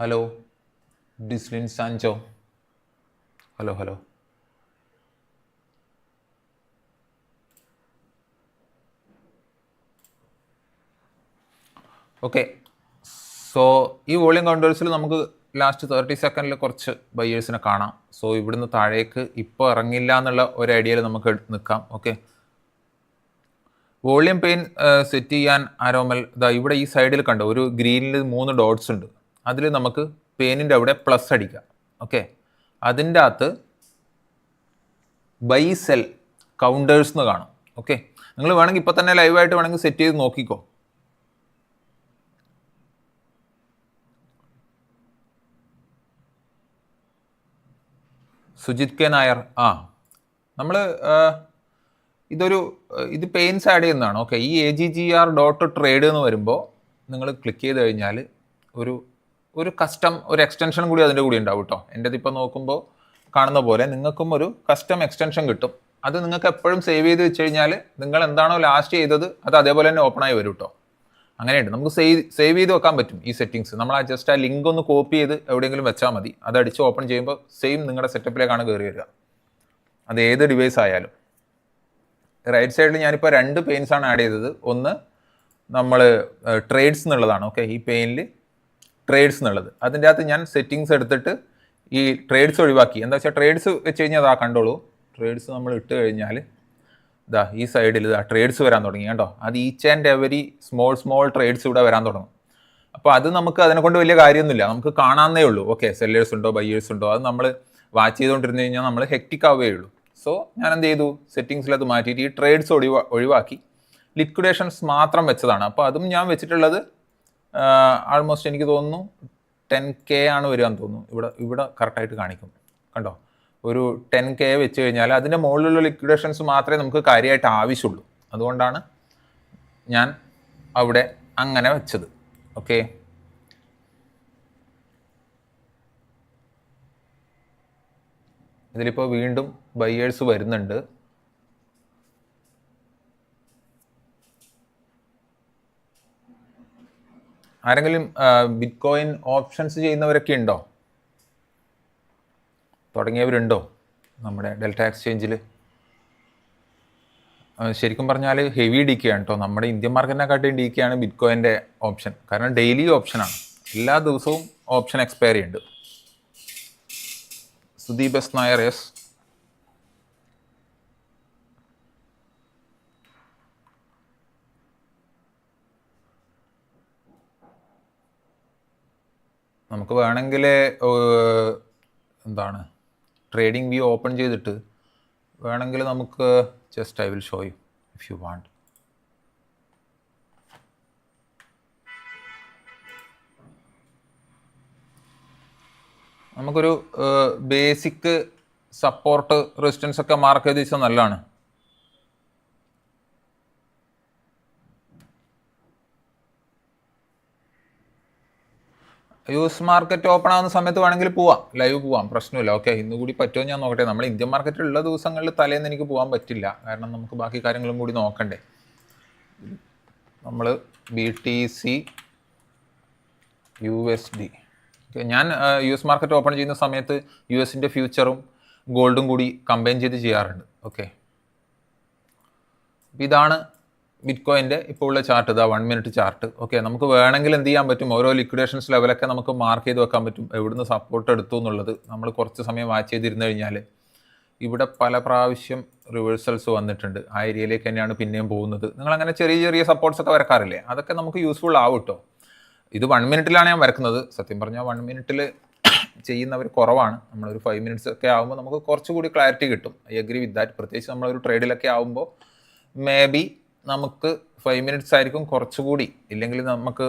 ഹലോ ഡിസ്ലിൻ സാൻചോ, ഹലോ ഹലോ. ഓക്കെ, സോ ഈ വോളിയം കൗണ്ടേഴ്സിൽ നമുക്ക് ലാസ്റ്റ് 30 സെക്കൻഡിൽ കുറച്ച് ബയ്യേഴ്സിനെ കാണാം. സോ ഇവിടുന്ന് താഴേക്ക് ഇപ്പോൾ ഇറങ്ങില്ല എന്നുള്ള ഒരു ഐഡിയയിൽ നമുക്ക് നിൽക്കാം. ഓക്കെ, വോളിയം പെയിൻ സെറ്റ് ചെയ്യാൻ ആരോമൽ ഇവിടെ ഈ സൈഡിൽ കണ്ടോ ഒരു ഗ്രീനിൽ 3 ഡോട്ട്സ് ഉണ്ട്. അതിൽ നമുക്ക് പെയിനിൻ്റെ അവിടെ പ്ലസ് അടിക്കാം. ഓക്കെ, അതിൻ്റെ അകത്ത് ബൈ സെൽ കൗണ്ടേഴ്സ് എന്ന് കാണും. ഓക്കെ, നിങ്ങൾ വേണമെങ്കിൽ ഇപ്പോൾ തന്നെ ലൈവായിട്ട് വേണമെങ്കിൽ സെറ്റ് ചെയ്ത് നോക്കിക്കോ. സുജിത് കെ നായർ, നമ്മൾ ഇത് പെയിൻസ് ആഡ് ചെയ്യുന്നതാണ്. ഓക്കെ, ഈ AGGR.trade എന്ന് വരുമ്പോൾ നിങ്ങൾ ക്ലിക്ക് ചെയ്ത് കഴിഞ്ഞാൽ ഒരു കസ്റ്റം ഒരു എക്സ്റ്റൻഷൻ കൂടി അതിൻ്റെ കൂടി ഉണ്ടാവും കേട്ടോ. എൻ്റെ ഇപ്പോൾ നോക്കുമ്പോൾ കാണുന്ന പോലെ നിങ്ങൾക്കും ഒരു കസ്റ്റം എക്സ്റ്റൻഷൻ കിട്ടും. അത് നിങ്ങൾക്ക് എപ്പോഴും സേവ് ചെയ്ത് വെച്ച് കഴിഞ്ഞാൽ നിങ്ങൾ എന്താണോ ലാസ്റ്റ് ചെയ്തത് അത് അതേപോലെ തന്നെ ഓപ്പണായി വരും കേട്ടോ. അങ്ങനെയുണ്ട്, നമുക്ക് സേവ് ചെയ്ത് വെക്കാൻ പറ്റും ഈ സെറ്റിങ്സ്. നമ്മൾ ജസ്റ്റ് ആ ലിങ്ക് ഒന്ന് കോപ്പി ചെയ്ത് എവിടെയെങ്കിലും വെച്ചാൽ മതി. അത് അടിച്ച് ഓപ്പൺ ചെയ്യുമ്പോൾ സെയിം നിങ്ങളുടെ സെറ്റപ്പിലേക്കാണ് കയറി വരിക, അത് ഏത് ഡിവൈസ് ആയാലും. റൈറ്റ് സൈഡിൽ ഞാനിപ്പോൾ 2 പെയിൻസാണ് ആഡ് ചെയ്തത്. ഒന്ന് നമ്മൾ ട്രേഡ്സ് എന്നുള്ളതാണ്. ഓക്കെ, ഈ പെയിനിൽ ട്രേഡ്സ് എന്നുള്ളത്, അതിൻ്റെ അകത്ത് ഞാൻ സെറ്റിങ്സ് എടുത്തിട്ട് ഈ ട്രേഡ്സ് ഒഴിവാക്കി. എന്താ വെച്ചാൽ ട്രേഡ്സ് വെച്ച് കഴിഞ്ഞാൽ കണ്ടോളൂ, ട്രേഡ്സ് നമ്മൾ ഇട്ട് കഴിഞ്ഞാൽ ഈ സൈഡിൽ ട്രേഡ്സ് വരാൻ തുടങ്ങി കേട്ടോ. അത് each and every small trades ഇവിടെ വരാൻ തുടങ്ങും. അപ്പോൾ അത് നമുക്ക് അതിനെ കൊണ്ട് വലിയ കാര്യമൊന്നുമില്ല, നമുക്ക് കാണാവുന്നേ ഉള്ളൂ. ഓക്കെ, സെല്ലേഴ്സ് ഉണ്ടോ ബയ്യേഴ്സ് ഉണ്ടോ അത് നമ്മൾ വാച്ച് ചെയ്തുകൊണ്ടിരുന്ന് കഴിഞ്ഞാൽ നമ്മൾ ഹെക്റ്റിക് ആവുകയേ ഉള്ളൂ. സോ ഞാൻ എന്ത് ചെയ്തു, സെറ്റിങ്സിൽ അത് മാറ്റിയിട്ട് ഈ ട്രേഡ്സ് ഒഴിവാക്കി ലിക്വിഡേഷൻസ് മാത്രം വെച്ചതാണ്. അപ്പോൾ അതും ഞാൻ വെച്ചിട്ടുള്ളത് ആൾമോസ്റ്റ് എനിക്ക് തോന്നുന്നു 10K ആണ് വരികയെന്ന് തോന്നുന്നു. ഇവിടെ കറക്റ്റായിട്ട് കാണിക്കും കണ്ടോ. ഒരു 10K വെച്ച് കഴിഞ്ഞാൽ അതിൻ്റെ മുകളിലുള്ള ലിക്വിഡേഷൻസ് മാത്രമേ നമുക്ക് കാര്യമായിട്ട് ആവശ്യമുള്ളൂ. അതുകൊണ്ടാണ് ഞാൻ അവിടെ അങ്ങനെ വെച്ചത്. ഓക്കെ, ഇതിലിപ്പോൾ വീണ്ടും ബയ്യേഴ്സ് വരുന്നുണ്ട്. ആരെങ്കിലും ബിറ്റ് കോയിൻ ഓപ്ഷൻസ് ചെയ്യുന്നവരൊക്കെ ഉണ്ടോ? തുടങ്ങിയവരുണ്ടോ നമ്മുടെ ഡെൽറ്റ എക്സ്ചേഞ്ചിൽ? ശരിക്കും പറഞ്ഞാൽ ഹെവി ഡി കെ ആണ് കേട്ടോ. നമ്മുടെ ഇന്ത്യൻ മാർക്കറ്റിനെക്കാട്ടിയും ഡി കെ ആണ് ബിറ്റ് കോയിൻ്റെ ഓപ്ഷൻ. കാരണം ഡെയിലി ഓപ്ഷനാണ്, എല്ലാ ദിവസവും ഓപ്ഷൻ എക്സ്പയറി ഉണ്ട്. Sudeep S Nair S. നമുക്ക് വേണമെങ്കിൽ എന്താണ് ട്രേഡിംഗ് വ്യൂ ഓപ്പൺ ചെയ്തിട്ട് വേണമെങ്കിൽ നമുക്ക് just I will show you if you want. നമുക്കൊരു ബേസിക് സപ്പോർട്ട് റെസിസ്റ്റൻസ് ഒക്കെ മാർക്ക് ചെയ്ത് വെച്ചാൽ നല്ലതാണ്. യൂസ് മാർക്കറ്റ് ഓപ്പൺ ആവുന്ന സമയത്ത് വേണമെങ്കിൽ പോവാം, ലൈവ് പോവാം, പ്രശ്നമില്ല. ഓക്കെ, ഇന്ന് കൂടി പറ്റുമോ ഞാൻ നോക്കട്ടെ. നമ്മൾ ഇന്ത്യൻ മാർക്കറ്റിലുള്ള ദിവസങ്ങളിൽ തലേന്ന് എനിക്ക് പോകാൻ പറ്റില്ല, കാരണം നമുക്ക് ബാക്കി കാര്യങ്ങളും കൂടി നോക്കണ്ടേ. നമ്മൾ BTC USD, ഞാൻ US മാർക്കറ്റ് ഓപ്പൺ ചെയ്യുന്ന സമയത്ത് US-ൻ്റെ ഫ്യൂച്ചറും ഗോൾഡും കൂടി കമ്പൈൻ ചെയ്ത് ചെയ്യാറുണ്ട്. ഓക്കെ, ഇതാണ് ബിറ്റ് കോയിൻ്റെ ഇപ്പോൾ ഉള്ള ചാർട്ട്. ഇതാ 1 മിനിറ്റ് ചാർട്ട്. ഓക്കെ, നമുക്ക് വേണമെങ്കിൽ എന്ത് ചെയ്യാൻ പറ്റും, ഓരോ ലിക്വിഡേഷൻസ് ലെവലൊക്കെ നമുക്ക് മാർക്ക് ചെയ്ത് വെക്കാൻ പറ്റും, എവിടുന്ന് സപ്പോർട്ട് എടുത്തു എന്നുള്ളത്. നമ്മൾ കുറച്ച് സമയം വാച്ച് ചെയ്തിരുന്നു കഴിഞ്ഞാൽ ഇവിടെ പല പ്രാവശ്യം റിവേഴ്സൽസ് വന്നിട്ടുണ്ട്. ആ ഏരിയയിലേക്ക് തന്നെയാണ് പിന്നെയും പോകുന്നത്. നിങ്ങളങ്ങനെ ചെറിയ ചെറിയ സപ്പോർട്ട്സ് ഒക്കെ വരക്കാറില്ലേ, അതൊക്കെ നമുക്ക് യൂസ്ഫുൾ ആവും കേട്ടോ. ഇത് 1 മിനിറ്റിലാണ് ഞാൻ വരക്കുന്നത്. സത്യം പറഞ്ഞാൽ 1 മിനിറ്റിൽ ചെയ്യുന്നവർ കുറവാണ്. നമ്മളൊരു 5 മിനിറ്റ്സ് ഒക്കെ ആകുമ്പോൾ നമുക്ക് കുറച്ചുകൂടി ക്ലാരിറ്റി കിട്ടും. I agree with that. പ്രത്യേകിച്ച് നമ്മളൊരു ട്രേഡിലൊക്കെ ആകുമ്പോൾ മേ ബി നമുക്ക് 5 മിനിറ്റ്സ് ആയിരിക്കും കുറച്ചുകൂടി. ഇല്ലെങ്കിൽ നമുക്ക്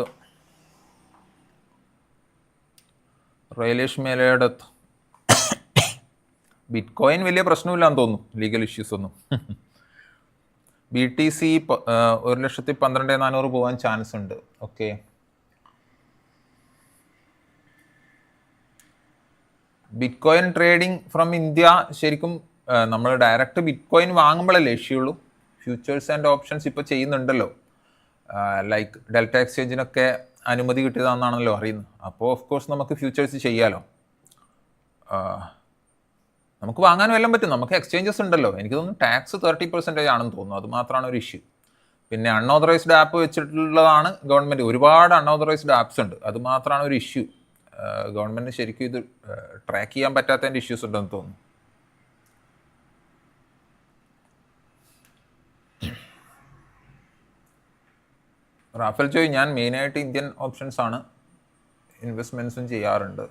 റൈലേഷ് മേലയുടെ ബിറ്റ് കോയിൻ വലിയ പ്രശ്നമില്ലാന്ന് തോന്നുന്നു, ലീഗൽ ഇഷ്യൂസ് ഒന്നും. BTC 1,12,400 പോകാൻ ചാൻസ് ഉണ്ട്. Okay, bit coin trading from India ശരിക്കും നമ്മൾ ഡയറക്റ്റ് ബിറ്റ് കോയിൻ വാങ്ങുമ്പോഴല്ലേ ഇഷ്യൂ ഉള്ളൂ. ഫ്യൂച്ചേഴ്സ് ആൻഡ് ഓപ്ഷൻസ് ഇപ്പോൾ ചെയ്യുന്നുണ്ടല്ലോ, ലൈക്ക് ഡെൽറ്റ എക്സ്ചേഞ്ചിനൊക്കെ അനുമതി കിട്ടിയതാണെന്നാണല്ലോ അറിയുന്നത്. അപ്പോൾ ഓഫ് കോഴ്സ് നമുക്ക് ഫ്യൂച്ചേഴ്സ് ചെയ്യാമല്ലോ, നമുക്ക് വാങ്ങാനും എല്ലാം പറ്റും. നമുക്ക് എക്സ്ചേഞ്ചസ് ഉണ്ടല്ലോ. എനിക്ക് തോന്നുന്നു ടാക്സ് 30% ആണെന്ന് തോന്നുന്നു, അത് മാത്രമാണ് ഒരു ഇഷ്യൂ. പിന്നെ അൺഓതറൈസ്ഡ് ആപ്പ് വെച്ചിട്ടുള്ളതാണ് ഗവൺമെൻറ്. ഒരുപാട് അൺഓതറൈസ്ഡ് ആപ്സ് ഉണ്ട്, അത് മാത്രമാണ് ഒരു ഇഷ്യൂ. ഗവൺമെൻറ് ശരിക്കും ഇത് ട്രാക്ക് ചെയ്യാൻ പറ്റാത്തതിൻ്റെ ഇഷ്യൂസ് ഉണ്ടെന്ന് തോന്നുന്നു. റാഫേൽ ജോയ്, ഞാൻ മെയിനായിട്ട് ഇന്ത്യൻ ഓപ്ഷൻസ് ആണ് ഇൻവെസ്റ്റ്മെൻറ്റ്സും ചെയ്യാറുണ്ട്,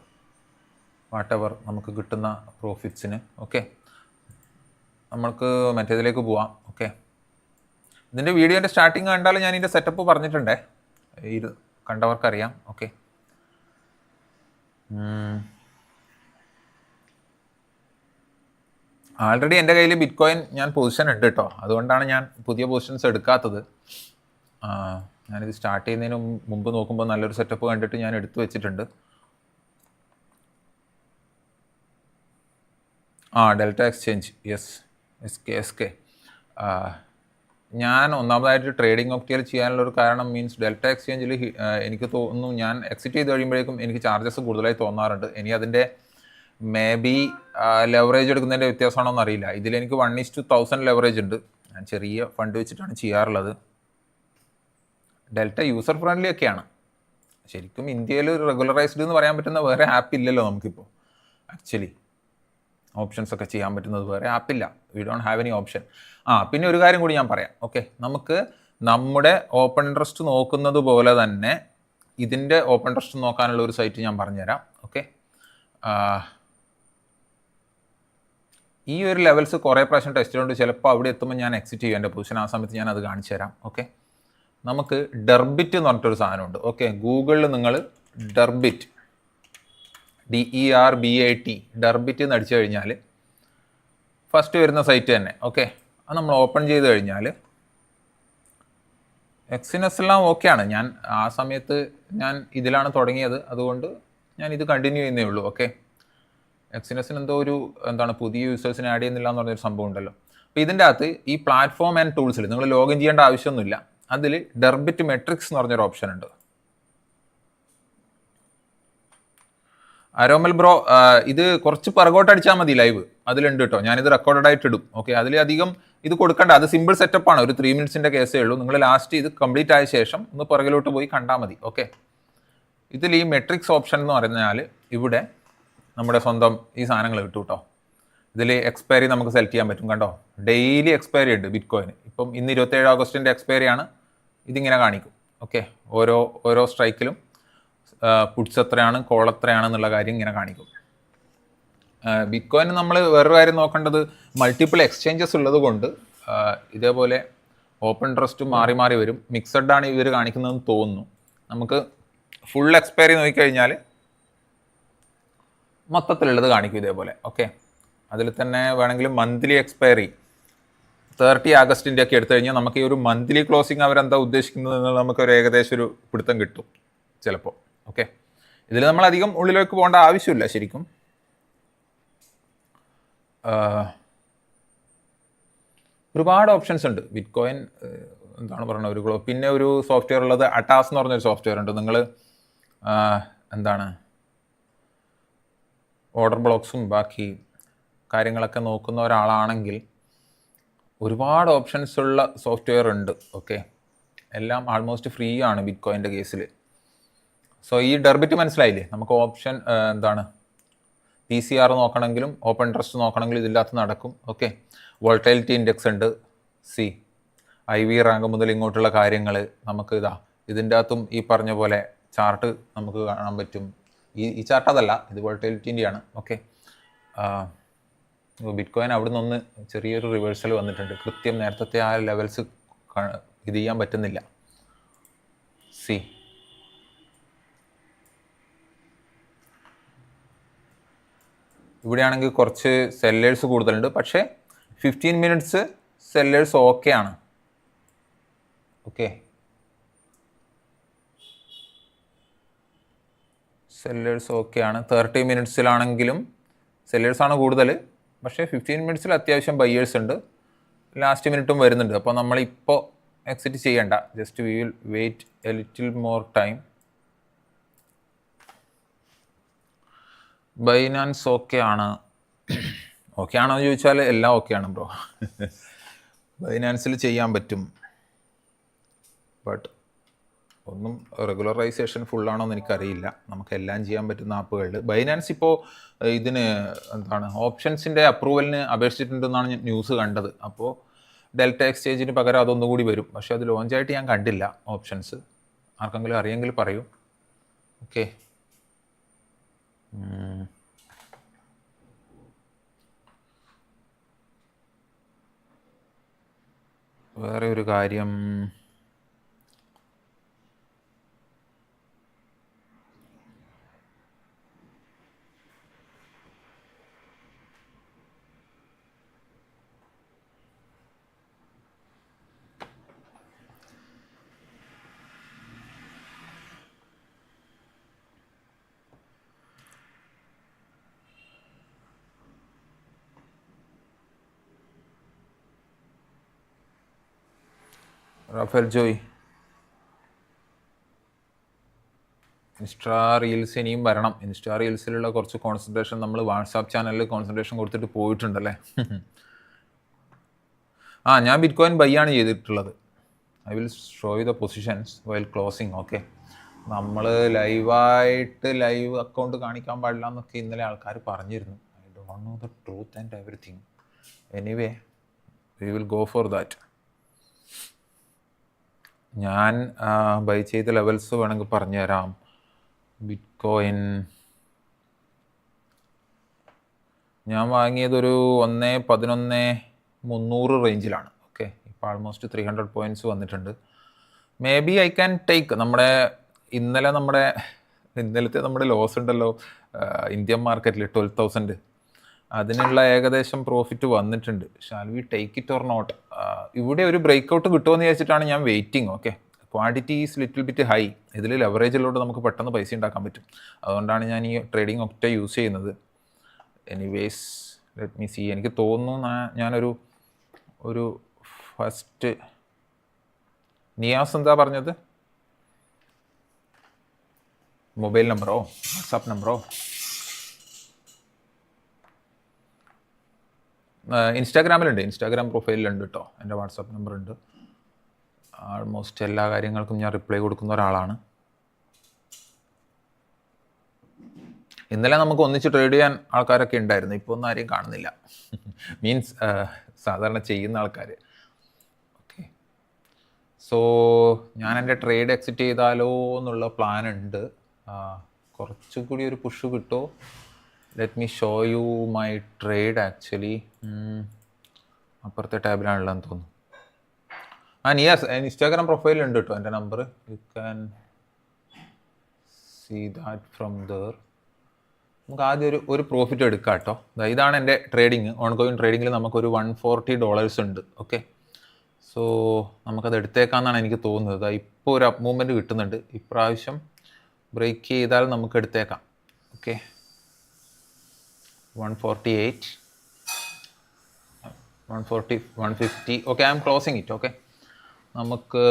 വാട്ട് എവർ നമുക്ക് കിട്ടുന്ന പ്രോഫിറ്റ്സിന്. ഓക്കെ, നമ്മൾക്ക് മറ്റേതിലേക്ക് പോവാം. ഓക്കെ, ഇതിൻ്റെ വീഡിയോൻ്റെ സ്റ്റാർട്ടിങ് കണ്ടാൽ ഞാൻ ഇതിൻ്റെ സെറ്റപ്പ് പറഞ്ഞിട്ടുണ്ടേ, ഇത് കണ്ടവർക്കറിയാം. ഓക്കെ, ആൾറെഡി എൻ്റെ കയ്യിൽ ബിറ്റ് കോയിൻ ഞാൻ പൊസിഷൻ ഉണ്ട് കേട്ടോ, അതുകൊണ്ടാണ് ഞാൻ പുതിയ പൊസിഷൻസ് എടുക്കാത്തത്. ഞാനിത് സ്റ്റാർട്ട് ചെയ്യുന്നതിന് മുമ്പ് നോക്കുമ്പോൾ നല്ലൊരു സെറ്റപ്പ് കണ്ടിട്ട് ഞാൻ എടുത്തു വെച്ചിട്ടുണ്ട്. Delta exchange, yes, SK. ഞാൻ ഒന്നാമതായിട്ട് ട്രേഡിംഗ് ഒപ്റ്റിയൽ ചെയ്യാനുള്ളൊരു കാരണം മീൻസ് ഡെൽറ്റ എക്സ്ചേഞ്ചിൽ എനിക്ക് തോന്നുന്നു ഞാൻ എക്സിറ്റ് ചെയ്ത് കഴിയുമ്പോഴേക്കും എനിക്ക് ചാർജസ് കൂടുതലായി തോന്നാറുണ്ട്. ഇനി അതിൻ്റെ മേ ബി ലെവറേജ് എടുക്കുന്നതിൻ്റെ വ്യത്യാസമാണോ എന്നറിയില്ല. ഇതിലെനിക്ക് 1:1000 ലെവറേജ് ഉണ്ട്. ഞാൻ ചെറിയ ഫണ്ട് വെച്ചിട്ടാണ് ചെയ്യാറുള്ളത്. ഡെൽറ്റ യൂസർ ഫ്രണ്ട്ലി ഒക്കെയാണ്. ശരിക്കും ഇന്ത്യയിൽ റെഗുലറൈസ്ഡ് എന്ന് പറയാൻ പറ്റുന്ന വേറെ ആപ്പ് ഇല്ലല്ലോ നമുക്കിപ്പോൾ. ആക്ച്വലി ഓപ്ഷൻസ് ഒക്കെ ചെയ്യാൻ പറ്റുന്നത് വേറെ ആപ്പില്ല. We don't have any option. പിന്നെ ഒരു കാര്യം കൂടി ഞാൻ പറയാം. ഓക്കെ, നമുക്ക് നമ്മുടെ ഓപ്പൺ ഇൻട്രസ്റ്റ് നോക്കുന്നത് പോലെ തന്നെ ഇതിൻ്റെ ഓപ്പൺ ഇൻട്രസ്റ്റ് നോക്കാനുള്ള ഒരു സൈറ്റ് ഞാൻ പറഞ്ഞുതരാം. ഓക്കെ, ഈ ഒരു ലെവൽസ് കുറേ പ്രാവശ്യം ടെസ്റ്റ് ചെയ്തുകൊണ്ട് ചിലപ്പോൾ അവിടെ എത്തുമ്പോൾ ഞാൻ എക്സിറ്റ് ചെയ്യും എൻ്റെ പൊസിഷൻ. ആ സമയത്ത് ഞാൻ അത് കാണിച്ചു തരാം. ഓക്കെ, നമുക്ക് ഡെർബിറ്റ് എന്ന് പറഞ്ഞിട്ടൊരു സാധനമുണ്ട്. ഓക്കെ, ഗൂഗിളിൽ നിങ്ങൾ ഡെർബിറ്റ് DERBIT ഡെർബിറ്റ് എന്ന് അടിച്ചു കഴിഞ്ഞാൽ ഫസ്റ്റ് വരുന്ന സൈറ്റ് തന്നെ. ഓക്കെ, അത് നമ്മൾ ഓപ്പൺ ചെയ്ത് കഴിഞ്ഞാൽ എക്സിനസ് എല്ലാം ഓക്കെയാണ്. ഞാൻ ആ സമയത്ത് ഞാൻ ഇതിലാണ് തുടങ്ങിയത്, അതുകൊണ്ട് ഞാൻ ഇത് കണ്ടിന്യൂ ചെയ്യുന്നേ ഉള്ളൂ. ഓക്കെ, എക്സിനസിന് എന്തോ ഒരു പുതിയ യൂസേഴ്സിനെ ആഡ് ചെയ്യുന്നില്ല എന്ന് പറഞ്ഞൊരു സംഭവം ഉണ്ടല്ലോ. അപ്പോൾ ഇതിൻ്റെ അകത്ത് ഈ പ്ലാറ്റ്ഫോം ആൻഡ് ടൂൾസിൽ നിങ്ങൾ ലോഗിൻ ചെയ്യേണ്ട ആവശ്യമൊന്നുമില്ല. അതിൽ ഡെർബിറ്റ് മെട്രിക്സ് എന്ന് പറഞ്ഞൊരു ഓപ്ഷൻ ഉണ്ട്. അരോമൽ ബ്രോ, ഇത് കുറച്ച് പിറകോട്ട് അടിച്ചാൽ മതി ലൈവ്, അതിലുണ്ട് കേട്ടോ. ഞാനിത് റെക്കോർഡഡ് ആയിട്ട് ഇടും. ഓക്കെ, അതിലധികം ഇത് കൊടുക്കണ്ട, അത് സിമ്പിൾ സെറ്റപ്പാണ്, ഒരു 3 മിനിറ്റ്സിൻ്റെ കേസേ ഉള്ളൂ. നിങ്ങൾ ലാസ്റ്റ് ഇത് കംപ്ലീറ്റ് ആയ ശേഷം ഒന്ന് പുറകിലോട്ട് പോയി കണ്ടാൽ മതി. ഓക്കെ, ഇതിൽ ഈ മെട്രിക്സ് ഓപ്ഷൻ എന്ന് പറഞ്ഞാൽ ഇവിടെ നമ്മുടെ സ്വന്തം ഈ സാധനങ്ങൾ കിട്ടും കേട്ടോ. ഇതിൽ എക്സ്പയറി നമുക്ക് സെലക്ട് ചെയ്യാൻ പറ്റും. കണ്ടോ, ഡെയിലി എക്സ്പയറി ഉണ്ട് ബിറ്റ് കോയിന്. ഇപ്പം ഇന്ന് 27 ഓഗസ്റ്റിൻ്റെ എക്സ്പയറി ആണ്, ഇതിങ്ങനെ കാണിക്കും. ഓക്കെ, ഓരോ സ്ട്രൈക്കിലും പുട്സ് എത്രയാണ്, കോൾ എത്രയാണ് എന്നുള്ള കാര്യം ഇങ്ങനെ കാണിക്കും. ബിറ്റ് കോയിന് നമ്മൾ വേറൊരു കാര്യം നോക്കേണ്ടത്, മൾട്ടിപ്പിൾ എക്സ്ചേഞ്ചസ് ഉള്ളത് കൊണ്ട് ഇതേപോലെ ഓപ്പൺ ട്രസ്റ്റ് മാറി മാറി വരും. മിക്സഡ് ആണ് ഇവർ കാണിക്കുന്നതെന്ന് തോന്നുന്നു. നമുക്ക് ഫുൾ എക്സ്പയറി നോക്കിക്കഴിഞ്ഞാൽ മൊത്തത്തിലുള്ളത് കാണിക്കും ഇതേപോലെ. ഓക്കെ, അതിൽ തന്നെ വേണമെങ്കിൽ മന്ത്ലി എക്സ്പയറി 30 ആഗസ്റ്റിൻ്റെ ഒക്കെ എടുത്തു കഴിഞ്ഞാൽ നമുക്ക് ഈ ഒരു മന്ത്ലി ക്ലോസിങ് അവരെന്താ ഉദ്ദേശിക്കുന്നത് എന്ന് നമുക്കൊരു ഏകദേശം ഒരു പിടുത്തം കിട്ടും ചിലപ്പോൾ. ഓക്കെ, ഇതിൽ നമ്മൾ അധികം ഉള്ളിലേക്ക് പോകേണ്ട ആവശ്യമില്ല ശരിക്കും. ഒരുപാട് ഓപ്ഷൻസ് ഉണ്ട് ബിറ്റ് കോയിൻ. എന്താണ് പറയുന്നത്, പിന്നെ ഒരു സോഫ്റ്റ്വെയർ ഉള്ളത് അട്ടാസ് എന്ന് പറഞ്ഞൊരു സോഫ്റ്റ്വെയർ ഉണ്ട്. നിങ്ങൾ എന്താണ് ഓർഡർ ബ്ലോക്സും ബാക്കി കാര്യങ്ങളൊക്കെ നോക്കുന്ന ഒരാളാണെങ്കിൽ ഒരുപാട് ഓപ്ഷൻസ് ഉള്ള സോഫ്റ്റ്വെയർ ഉണ്ട്. ഓക്കെ, എല്ലാം ആൾമോസ്റ്റ് ഫ്രീ ആണ് ബിറ്റ് കോയിൻ്റെ കേസിൽ. സോ ഈ ഡെർബിറ്റ് മനസ്സിലായില്ലേ, നമുക്ക് ഓപ്ഷൻ എന്താണ് PCR നോക്കണമെങ്കിലും ഓപ്പൺ ട്രസ്റ്റ് നോക്കണമെങ്കിലും ഇതില്ലാത്ത നടക്കും. ഓക്കെ, വോൾട്ടൈലിറ്റി ഇൻഡെക്സ് ഉണ്ട്, IV റാങ്ക് മുതൽ ഇങ്ങോട്ടുള്ള കാര്യങ്ങൾ നമുക്ക് ഇതിൻ്റെ അകത്തും ഈ പറഞ്ഞ പോലെ ചാർട്ട് നമുക്ക് കാണാൻ പറ്റും. ഈ ചാർട്ട് അതല്ല, ഇത് വോൾട്ടൈലിറ്റിൻ്റെയാണ്. ഓക്കെ, ബിറ്റ് കോയിൻ അവിടെ നിന്ന് ചെറിയൊരു റിവേഴ്സൽ വന്നിട്ടുണ്ട്. കൃത്യം നേരത്തെ ആ ലെവൽസ് ഇത് ചെയ്യാൻ പറ്റുന്നില്ല. ഇവിടെയാണെങ്കിൽ കുറച്ച് സെല്ലേഴ്സ് കൂടുതലുണ്ട്, പക്ഷേ 15 മിനിറ്റ്സ് സെല്ലേഴ്സ് ഓക്കെ ആണ്. ഓക്കെ, സെല്ലേഴ്സ് ഓക്കെ ആണ്. 30 മിനിറ്റ്സിലാണെങ്കിലും സെല്ലേഴ്സാണ് കൂടുതൽ, പക്ഷേ 15 മിനിറ്റ്സിൽ അത്യാവശ്യം ബയ്യേഴ്സ് ഉണ്ട്. ലാസ്റ്റ് മിനിറ്റും വരുന്നുണ്ട്. അപ്പോൾ നമ്മളിപ്പോൾ എക്സിറ്റ് ചെയ്യണ്ട, just we will wait a little more time. Binance okay ആണ്. ഓക്കെ ആണോ എന്ന് ചോദിച്ചാൽ എല്ലാം ഓക്കെ ആണ് ബ്രോ. ബൈനാൻസിൽ ചെയ്യാൻ പറ്റും, ബട്ട് ഒന്നും റെഗുലറൈസേഷൻ ഫുള്ളാണോ എന്ന് എനിക്കറിയില്ല. നമുക്ക് എല്ലാം ചെയ്യാൻ പറ്റുന്ന ആപ്പുകളിൽ ബൈനാൻസ് ഇപ്പോൾ ഇതിന് എന്താണ് ഓപ്ഷൻസിൻ്റെ അപ്രൂവലിന് അപേക്ഷിച്ചിട്ടുണ്ടെന്നാണ് ഞാൻ ന്യൂസ് കണ്ടത്. അപ്പോൾ ഡെൽറ്റ എക്സ്ചേഞ്ചിന് പകരം അതൊന്നുകൂടി വരും. പക്ഷേ അത് ലോഞ്ചായിട്ട് ഞാൻ കണ്ടില്ല ഓപ്ഷൻസ്. ആർക്കെങ്കിലും അറിയെങ്കിൽ പറയൂ. ഓക്കെ, വേറെ ഒരു കാര്യം, റാഫേൽ ജോയ്, ഇൻസ്റ്റാ റീൽസ് ഇനിയും വരണം. ഇൻസ്റ്റാ റീൽസിലുള്ള കുറച്ച് കോൺസെൻട്രേഷൻ നമ്മൾ വാട്സാപ്പ് ചാനലിൽ കോൺസെൻട്രേഷൻ കൊടുത്തിട്ട് പോയിട്ടുണ്ടല്ലേ. ഞാൻ ബിറ്റ് കോയിൻ ബൈ ആണ് ചെയ്തിട്ടുള്ളത്. I will show you the positions while closing. Okay, നമ്മൾ ലൈവ് അക്കൗണ്ട് കാണിക്കാൻ പാടില്ല എന്നൊക്കെ ഇന്നലെ ആൾക്കാർ പറഞ്ഞിരുന്നു. I don't know the truth and everything. Anyway we will go for that. ഞാൻ ബൈ ചെയ്ത ലെവൽസ് വേണമെങ്കിൽ പറഞ്ഞുതരാം. ബിറ്റ് കോയിൻ ഞാൻ വാങ്ങിയതൊരു 1.11.300 റേഞ്ചിലാണ്. ഓക്കെ, ഇപ്പോൾ ആൾമോസ്റ്റ് 300 പോയിൻറ്റ്സ് വന്നിട്ടുണ്ട്. May be I can take. ഇന്നലത്തെ നമ്മുടെ ലോസ് ഉണ്ടല്ലോ ഇന്ത്യൻ മാർക്കറ്റിൽ 12,000, അതിനുള്ള ഏകദേശം പ്രോഫിറ്റ് വന്നിട്ടുണ്ട്. Shall we take it or not? ഇവിടെ ഒരു ബ്രേക്ക് ഔട്ട് കിട്ടുമെന്ന് വിചാരിച്ചിട്ടാണ് ഞാൻ waiting. Okay, quantity is little bit high. ഇതിൽ ലെവറേജിലോട്ട് നമുക്ക് പെട്ടെന്ന് പൈസ ഉണ്ടാക്കാൻ പറ്റും. അതുകൊണ്ടാണ് ഞാൻ ഈ ട്രേഡിംഗ് ഒറ്റ യൂസ് ചെയ്യുന്നത്. Anyways let me C. എനിക്ക് തോന്നുന്നു ഞാനൊരു ഫസ്റ്റ് നിയാസ് എന്താ പറഞ്ഞത്? മൊബൈൽ നമ്പറോ വാട്സാപ്പ് നമ്പറോ? ഇൻസ്റ്റാഗ്രാമിലുണ്ട്, ഇൻസ്റ്റാഗ്രാം പ്രൊഫൈലിലുണ്ട് കേട്ടോ. എൻ്റെ വാട്സാപ്പ് നമ്പർ ഉണ്ട്. ആൾമോസ്റ്റ് എല്ലാ കാര്യങ്ങൾക്കും ഞാൻ റിപ്ലൈ കൊടുക്കുന്ന ഒരാളാണ്. ഇന്നലെ നമുക്ക് ഒന്നിച്ച് ട്രേഡ് ചെയ്യാൻ ആൾക്കാരൊക്കെ ഉണ്ടായിരുന്നു, ഇപ്പോൾ ഒന്നും ആരെയും കാണുന്നില്ല. മീൻസ് സാധാരണ ചെയ്യുന്ന ആൾക്കാർ. ഓക്കെ, സോ ഞാൻ എൻ്റെ ട്രേഡ് എക്സിറ്റ് ചെയ്താലോ എന്നുള്ള പ്ലാൻ ഉണ്ട്. കുറച്ചുകൂടി ഒരു പുഷ് കിട്ടുമോ? Let me show you my trade. Actually അപ്പുറത്തെ ടാബിലാണുള്ളതെന്ന് തോന്നുന്നു. യെസ്, ഇൻസ്റ്റാഗ്രാം പ്രൊഫൈലുണ്ട് കേട്ടോ എൻ്റെ number. You can see that from there. നമുക്ക് ആദ്യം ഒരു പ്രോഫിറ്റ് എടുക്കാം കേട്ടോ. ഇതാണ് എൻ്റെ ട്രേഡിങ്. ഓൺ ഗോയിങ് ട്രേഡിങ്ങിൽ നമുക്കൊരു $140 ഉണ്ട്. ഓക്കെ, സോ നമുക്കത് എടുത്തേക്കാന്നാണ് എനിക്ക് തോന്നുന്നത്. ഇപ്പോൾ ഒരു അപ്പ് മൂവ്മെൻറ്റ് കിട്ടുന്നുണ്ട്. ഇപ്രാവശ്യം ബ്രേക്ക് ചെയ്താൽ നമുക്ക് എടുത്തേക്കാം. Okay, 148, 140, 150. Okay, I M closing it. Okay, നമുക്ക്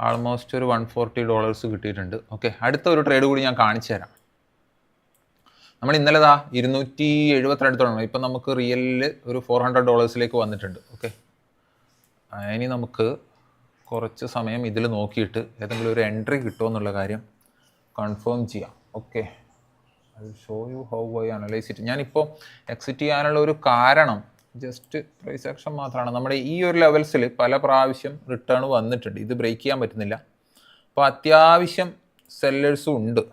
ആൾമോസ്റ്റ് ഒരു $140 കിട്ടിയിട്ടുണ്ട്. ഓക്കെ, അടുത്ത ഒരു ട്രേഡ് കൂടി ഞാൻ കാണിച്ചു തരാം. നമ്മൾ ഇന്നലെ $272 ഇപ്പം നമുക്ക് റിയലിൽ ഒരു $400 വന്നിട്ടുണ്ട്. ഓക്കെ, ഇനി നമുക്ക് കുറച്ച് സമയം ഇതിൽ നോക്കിയിട്ട് ഏതെങ്കിലും ഒരു എൻട്രി കിട്ടുമോ എന്നുള്ള കാര്യം കൺഫേം ചെയ്യാം. Okay, I will show you how I analyse it. ഞാനിപ്പോൾ എക്സിറ്റ് ചെയ്യാനുള്ള ഒരു കാരണം ജസ്റ്റ് പ്രൈസ് ആക്ഷൻ മാത്രമാണ്. നമ്മുടെ ഈ ഒരു ലെവൽസിൽ പല പ്രാവശ്യം റിട്ടേൺ വന്നിട്ടുണ്ട്. ഇത് ബ്രേക്ക് ചെയ്യാൻ പറ്റുന്നില്ല. അപ്പോൾ അത്യാവശ്യം സെല്ലേഴ്സും ഉണ്ട്.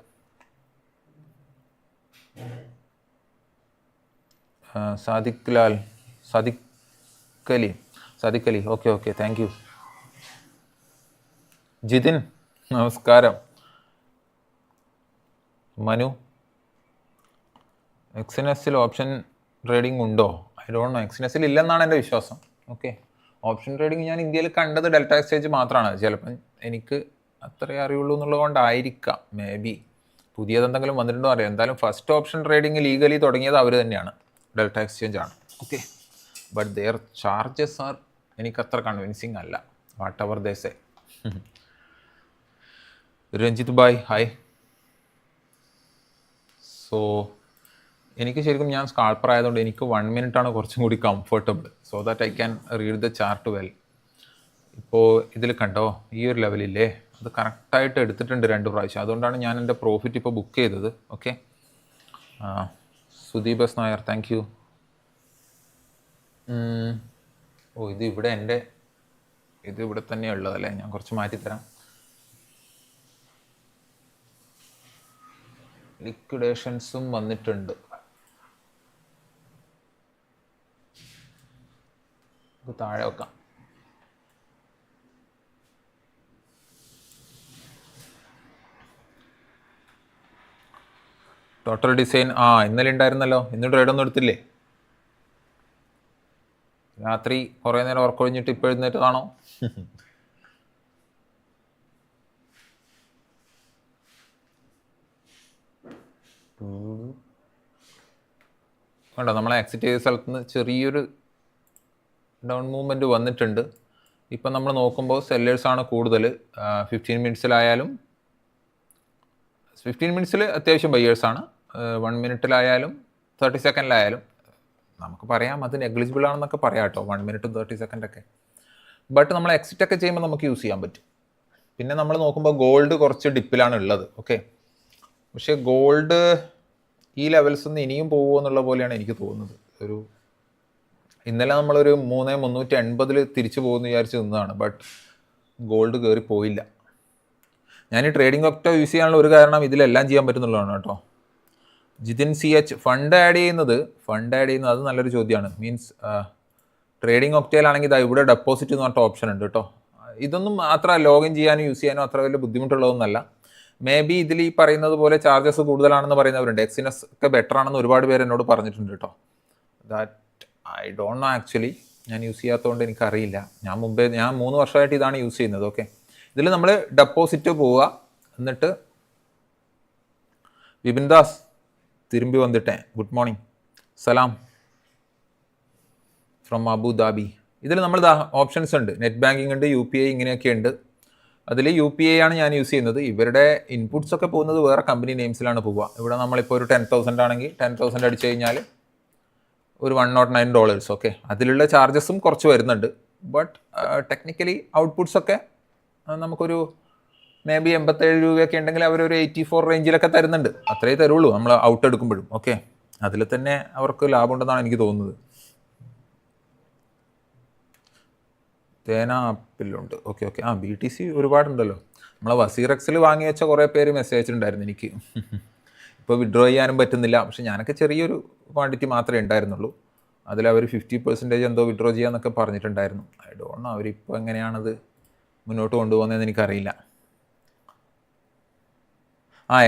Sadiq Ali. Okay, thank you. Jithin നമസ്കാരം. മനു, എക്സിനെസ്സിൽ ഓപ്ഷൻ ട്രേഡിംഗ് ഉണ്ടോ? I don't know. എക്സിനെസ്സിൽ ഇല്ലെന്നാണ് എൻ്റെ വിശ്വാസം. ഓക്കെ, ഓപ്ഷൻ ട്രേഡിംഗ് ഞാൻ ഇന്ത്യയിൽ കണ്ടത് ഡെൽറ്റ എക്സ്ചേഞ്ച് മാത്രമാണ്. ചിലപ്പം എനിക്ക് അത്രയേ അറിയുള്ളൂ എന്നുള്ളത് കൊണ്ടായിരിക്കാം. മേ ബി പുതിയതെന്തെങ്കിലും വന്നിട്ടുണ്ടോ അറിയാം. എന്തായാലും ഫസ്റ്റ് ഓപ്ഷൻ ട്രേഡിംഗ് ലീഗലി തുടങ്ങിയത് അവർ തന്നെയാണ്, ഡെൽറ്റ എക്സ്ചേഞ്ച് ആണ്. Okay, but their charges are എനിക്കത്ര കൺവിൻസിങ് അല്ല. Whatever they say. Ranjith ബായ് ഹായ്. സോ എനിക്ക് ശരിക്കും ഞാൻ സ്കാൾപ്പർ ആയതുകൊണ്ട് എനിക്ക് 1 മിനിറ്റാണ് കുറച്ചും കൂടി comfortable. So that I can read the chart well. ഇപ്പോൾ ഇതിൽ കണ്ടോ ഈ ഒരു ലെവലില്ലേ, അത് കറക്റ്റായിട്ട് എടുത്തിട്ടുണ്ട് 2 പ്രാവശ്യം. അതുകൊണ്ടാണ് ഞാൻ എൻ്റെ പ്രോഫിറ്റ് ഇപ്പോൾ ബുക്ക് ചെയ്തത്. Okay, Sudeep S Nair thank you. ഇത് ഇവിടെ തന്നെയാണ് ഉള്ളതല്ലേ, ഞാൻ കുറച്ച് മാറ്റിത്തരാം. ലിക്വിഡേഷൻസും വന്നിട്ടുണ്ട്. ഇത് താഴെ വെക്കാം. ടോട്ടൽ ഡിസൈൻ ഇന്നലെ ഉണ്ടായിരുന്നല്ലോ. ഇന്ന് ട്രേഡൊന്നും എടുത്തില്ലേ? രാത്രി കുറേ നേരം ഉറക്കൊഴിഞ്ഞിട്ട് ഇപ്പോൾ എഴുന്നേറ്റതാണോ? കണ്ടോ, നമ്മളെ എക്സിറ്റ് ചെയ്ത സ്ഥലത്ത് നിന്ന് ചെറിയൊരു ഡൗൺ മൂവ്മെൻറ്റ് വന്നിട്ടുണ്ട്. ഇപ്പം നമ്മൾ നോക്കുമ്പോൾ സെല്ലേഴ്സാണ് കൂടുതൽ. 15 മിനിറ്റ്സിലായാലും 15 മിനിറ്റ്സിൽ അത്യാവശ്യം ബയ്യേഴ്സാണ്. 1 മിനിറ്റിലായാലും 30 സെക്കൻഡിലായാലും നമുക്ക് പറയാം അത് നെഗ്ലിജിബിൾ ആണെന്നൊക്കെ പറയാം കേട്ടോ, 1 മിനിറ്റും 30 സെക്കൻഡൊക്കെ. ബട്ട് നമ്മൾ എക്സിറ്റ് ഒക്കെ ചെയ്യുമ്പോൾ നമുക്ക് യൂസ് ചെയ്യാൻ പറ്റും. പിന്നെ നമ്മൾ നോക്കുമ്പോൾ ഗോൾഡ് കുറച്ച് ഡിപ്പിലാണ് ഉള്ളത്. ഓക്കെ, പക്ഷേ ഗോൾഡ് ഈ ലെവൽസ് നിന്ന് ഇനിയും പോകുമോ എന്നുള്ള പോലെയാണ് എനിക്ക് തോന്നുന്നത്. ഇന്നലെ നമ്മളൊരു 3,380 തിരിച്ചു പോകുമെന്ന് വിചാരിച്ച് നിന്നതാണ്. ബട്ട് ഗോൾഡ് കയറി പോയില്ല. ഞാൻ ഈ ട്രേഡിംഗ് ഒക്ടോ യൂസ് ചെയ്യാനുള്ള ഒരു കാരണം ഇതിലെല്ലാം ചെയ്യാൻ പറ്റുന്നുള്ളതാണ് കേട്ടോ. ജിതിൻ CH ഫണ്ട് ആഡ് ചെയ്യുന്നത് അത് നല്ലൊരു ചോദ്യമാണ്. മീൻസ് ട്രേഡിംഗ് ഒക്ടയിലാണെങ്കിൽ ഇവിടെ ഡെപ്പോസിറ്റ് എന്ന് പറഞ്ഞിട്ട് ഓപ്ഷൻ ഉണ്ട് കേട്ടോ. ഇതൊന്നും അത്ര ലോഗിൻ ചെയ്യാനും യൂസ് ചെയ്യാനും അത്ര വലിയ ബുദ്ധിമുട്ടുള്ളതൊന്നുമല്ല. മേ ബി ഇതിൽ ഈ പറയുന്നത് പോലെ ചാർജസ് കൂടുതലാണെന്ന് പറയുന്നവരുണ്ട്. എക്സിനസ് ഒക്കെ ബെറ്റർ ആണെന്ന് ഒരുപാട് പേര് എന്നോട് പറഞ്ഞിട്ടുണ്ട് കേട്ടോ. That I don't no actually. ഞാൻ യൂസ് ചെയ്യാത്തതുകൊണ്ട് എനിക്കറിയില്ല. ഞാൻ 3 വർഷമായിട്ട് ഇതാണ് യൂസ് ചെയ്യുന്നത്. ഓക്കെ, ഇതിൽ നമ്മൾ ഡെപ്പോസിറ്റ് പോവുക, എന്നിട്ട് വിപിൻ ദാസ് തിരുമ്പി വന്നിട്ടേ good morning Salam from Abu Dhabi. ഇതിൽ നമ്മൾ ഓപ്ഷൻസ് ഉണ്ട്, നെറ്റ് ബാങ്കിങ് ഉണ്ട്, UPI ഇങ്ങനെയൊക്കെ ഉണ്ട്. അതിൽ UPI ആണ് ഞാൻ യൂസ് ചെയ്യുന്നത്. ഇവരുടെ ഇൻപുട്സ് ഒക്കെ പോകുന്നത് വേറെ കമ്പനി നെയിംസിലാണ് പോവുക. ഇവിടെ നമ്മളിപ്പോൾ ഒരു 10,000 ആണെങ്കിൽ 10,000 അടിച്ചു കഴിഞ്ഞാൽ ഒരു $109. ഓക്കെ, അതിലുള്ള ചാർജസും കുറച്ച് വരുന്നുണ്ട്. ബട്ട് ടെക്നിക്കലി ഔട്ട്പുട്ട്സ് ഒക്കെ നമുക്കൊരു മേ ബി 87 രൂപയൊക്കെ ഉണ്ടെങ്കിൽ അവരൊരു 84 റേഞ്ചിലൊക്കെ തരുന്നുണ്ട്. അത്രേ തരുള്ളൂ നമ്മൾ ഔട്ട് എടുക്കുമ്പോഴും. ഓക്കെ, അതിൽ തന്നെ അവർക്ക് ലാഭമുണ്ടെന്നാണ് എനിക്ക് തോന്നുന്നത്. തേന ആപ്പിലുണ്ട്. ഓക്കെ ഓക്കെ, BTC ഒരുപാടുണ്ടല്ലോ. നമ്മളെ വസീറക്സിൽ വാങ്ങി വെച്ച കുറേ പേര് മെസ്സേജ് അയച്ചിട്ടുണ്ടായിരുന്നു എനിക്ക്. ഇപ്പോൾ വിഡ്രോ ചെയ്യാനും പറ്റുന്നില്ല. പക്ഷെ ഞാനൊക്കെ ചെറിയൊരു ക്വാണ്ടിറ്റി മാത്രമേ ഉണ്ടായിരുന്നുള്ളൂ. അതിലവർ 50% എന്തോ വിഡ്രോ ചെയ്യാമെന്നൊക്കെ പറഞ്ഞിട്ടുണ്ടായിരുന്നു. ഐ ഡോണ്ട് നോ അവരിപ്പോൾ എങ്ങനെയാണത് മുന്നോട്ട് കൊണ്ടുപോകുന്നതെന്ന് എനിക്കറിയില്ല.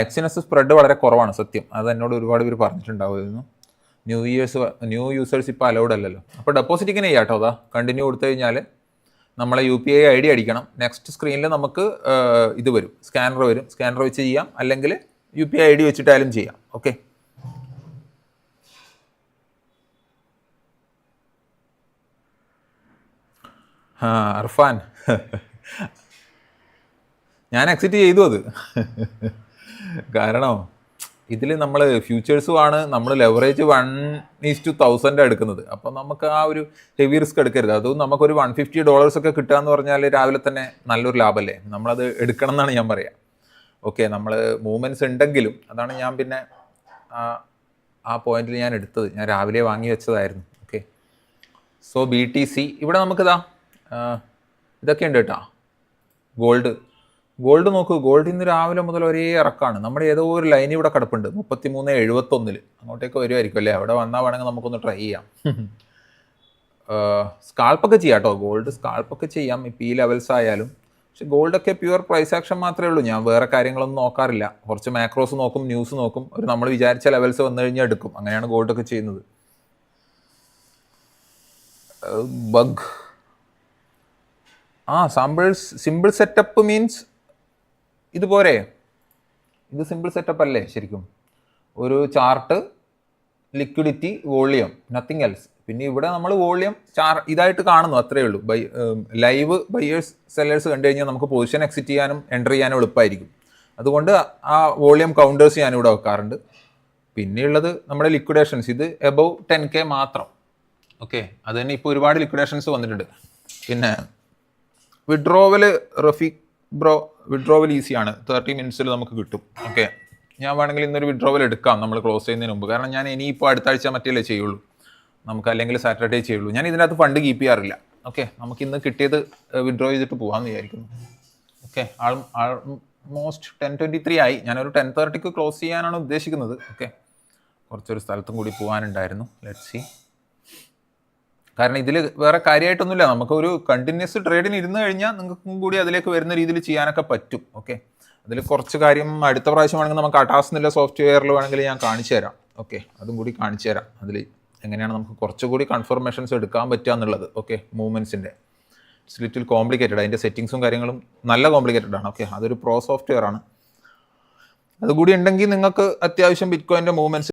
എക്സിനസ് സ്പ്രെഡ് വളരെ കുറവാണ് സത്യം. അത് എന്നോട് ഒരുപാട് പേര് പറഞ്ഞിട്ടുണ്ടാവുമായിരുന്നു. ന്യൂ യൂസേഴ്സ് ഇപ്പോൾ അലൗഡ് അല്ലല്ലോ. അപ്പോൾ ഡെപ്പോസിറ്റ് ഇങ്ങനെ ചെയ്യാം കേട്ടോ. അതാ കണ്ടിന്യൂ കൊടുത്തു കഴിഞ്ഞാൽ നമ്മളെ UPI ID അടിക്കണം. നെക്സ്റ്റ് സ്ക്രീനിൽ നമുക്ക് ഇത് വരും, സ്കാനർ വരും. സ്കാനർ വെച്ച് ചെയ്യാം, അല്ലെങ്കിൽ UPI ID വെച്ചിട്ടായാലും ചെയ്യാം. ഓക്കെ, അർഫാൻ ഞാൻ എക്സിറ്റ് ചെയ്തു അത്. കാരണം ഇതിൽ നമ്മൾ ഫ്യൂച്ചേഴ്സും ആണ്, നമ്മൾ ലെവറേജ് 1:1000 എടുക്കുന്നത്. അപ്പം നമുക്ക് ആ ഒരു ഹെവി റിസ്ക് എടുക്കരുത്. അതും നമുക്കൊരു $150 ഒക്കെ കിട്ടുക എന്ന് പറഞ്ഞാൽ രാവിലെ തന്നെ നല്ലൊരു ലാഭമല്ലേ. നമ്മളത് എടുക്കണം എന്നാണ് ഞാൻ പറയുക. ഓക്കെ, നമ്മൾ മൂവ്മെൻറ്റ്സ് ഉണ്ടെങ്കിലും അതാണ് ഞാൻ പിന്നെ ആ പോയിന്റിൽ ഞാൻ എടുത്തത്. ഞാൻ രാവിലെ വാങ്ങി വെച്ചതായിരുന്നു. ഓക്കെ, സോ BTC ഇവിടെ നമുക്കിതാ ഇതൊക്കെ ഉണ്ട് കേട്ടോ. ഗോൾഡ് നോക്കൂ. ഗോൾഡ് ഇന്ന് രാവിലെ മുതൽ ഒരേ ഇറക്കാണ്. നമ്മുടെ ഏതോ ഒരു ലൈൻ ഇവിടെ കിടപ്പുണ്ട് 33.71. അങ്ങോട്ടേക്ക് വരുമായിരിക്കും അല്ലേ. അവിടെ വന്നാൽ വേണമെങ്കിൽ നമുക്കൊന്ന് ട്രൈ ചെയ്യാം. സ്കാൾപ്പൊക്കെ ചെയ്യാം കേട്ടോ. ഗോൾഡ് സ്കാൾപ്പൊക്കെ ചെയ്യാം ഇപ്പോൾ ഈ ലെവൽസ് ആയാലും. പക്ഷെ ഗോൾഡൊക്കെ പ്യുവർ പ്രൈസ് ആക്ഷൻ മാത്രമേ ഉള്ളൂ. ഞാൻ വേറെ കാര്യങ്ങളൊന്നും നോക്കാറില്ല. കുറച്ച് മാക്രോസ് നോക്കും, ന്യൂസ് നോക്കും. ഒരു നമ്മൾ വിചാരിച്ച ലെവൽസ് വന്നു കഴിഞ്ഞാൽ എടുക്കും. അങ്ങനെയാണ് ഗോൾഡൊക്കെ ചെയ്യുന്നത്. ബഗ് സിമ്പിൾ സെറ്റപ്പ് മീൻസ് ഇതുപോരെ. ഇത് സിമ്പിൾ സെറ്റപ്പ് അല്ലേ ശരിക്കും. ഒരു chart, liquidity, volume, nothing else. പിന്നെ ഇവിടെ നമ്മൾ വോളിയം ഇതായിട്ട് കാണുന്നു, അത്രയേ ഉള്ളൂ. ലൈവ് ബയേഴ്സ് സെല്ലേഴ്സ് കണ്ടു കഴിഞ്ഞാൽ നമുക്ക് പൊസിഷൻ എക്സിറ്റ് ചെയ്യാനും എൻ്റർ ചെയ്യാനും എളുപ്പമായിരിക്കും. അതുകൊണ്ട് ആ വോളിയം കൗണ്ടേഴ്സ് ഞാനിവിടെ വെക്കാറുണ്ട്. പിന്നെയുള്ളത് നമ്മുടെ ലിക്വിഡേഷൻസ്. ഇത് എബവ് 10K മാത്രം. ഓക്കെ, അത് തന്നെ ഇപ്പോൾ ഒരുപാട് ലിക്വിഡേഷൻസ് വന്നിട്ടുണ്ട്. പിന്നെ വിഡ്രോവൽ ഈസിയാണ്. 30 മിനിറ്റ്സിൽ നമുക്ക് കിട്ടും. ഓക്കെ, ഞാൻ വേണമെങ്കിൽ ഇന്നൊരു വിഡ്രോവൽ എടുക്കാം നമ്മൾ ക്ലോസ് ചെയ്യുന്നതിന് മുമ്പ്. കാരണം ഞാൻ ഇനിയിപ്പോൾ അടുത്ത ആഴ്ച മറ്റേ ചെയ്യുള്ളൂ. നമുക്ക് അല്ലെങ്കിൽ സാറ്റർഡേ ചെയ്യുള്ളൂ. ഞാൻ ഇതിനകത്ത് ഫണ്ട് കീപ്പ് ചെയ്യാറില്ല. ഓക്കെ, നമുക്ക് ഇന്ന് കിട്ടിയത് വിഡ്രോ ചെയ്തിട്ട് പോകാമെന്ന് വിചാരിക്കുന്നു. ഓക്കെ, ആൾമോസ്റ്റ് 10:23 ആയി. ഞാനൊരു 10:30 ക്ലോസ് ചെയ്യാനാണ് ഉദ്ദേശിക്കുന്നത്. ഓക്കെ, കുറച്ചൊരു സ്ഥലത്തും കൂടി പോകാനുണ്ടായിരുന്നു. Let's see. കാരണം ഇതിൽ വേറെ കാര്യമായിട്ടൊന്നുമില്ല. നമുക്ക് ഒരു കണ്ടിന്യൂസ് ട്രേഡിന് ഇരുന്ന് കഴിഞ്ഞാൽ നിങ്ങൾക്കും കൂടി അതിലേക്ക് വരുന്ന രീതിയിൽ ചെയ്യാനൊക്കെ പറ്റും. ഓക്കെ, അതിൽ കുറച്ച് കാര്യം അടുത്ത പ്രാവശ്യം വേണമെങ്കിൽ നമുക്ക് അട്ടാസ് എന്നുള്ള സോഫ്റ്റ്വെയറിൽ വേണമെങ്കിൽ ഞാൻ കാണിച്ചു തരാം. ഓക്കെ, അതും കൂടി കാണിച്ചു തരാം. അതിൽ എങ്ങനെയാണ് നമുക്ക് കുറച്ചുകൂടി കൺഫർമേഷൻസ് എടുക്കാൻ പറ്റുക എന്നുള്ളത്. ഓക്കെ, മൂവ്മെൻറ്റ്സിൻ്റെ ഇറ്റ്സ് ലിറ്റിൽ കോംപ്ലിക്കേറ്റഡ്. അതിൻ്റെ സെറ്റിങ്സും കാര്യങ്ങളും നല്ല കോംപ്ലിക്കേറ്റഡ് ആണ്. ഓക്കെ, അതൊരു പ്രോ സോഫ്റ്റ്വെയർ ആണ്. അതുകൂടി ഉണ്ടെങ്കിൽ നിങ്ങൾക്ക് അത്യാവശ്യം ബിറ്റ്കോയിൻ്റെ മൂവ്മെൻറ്റ്സ്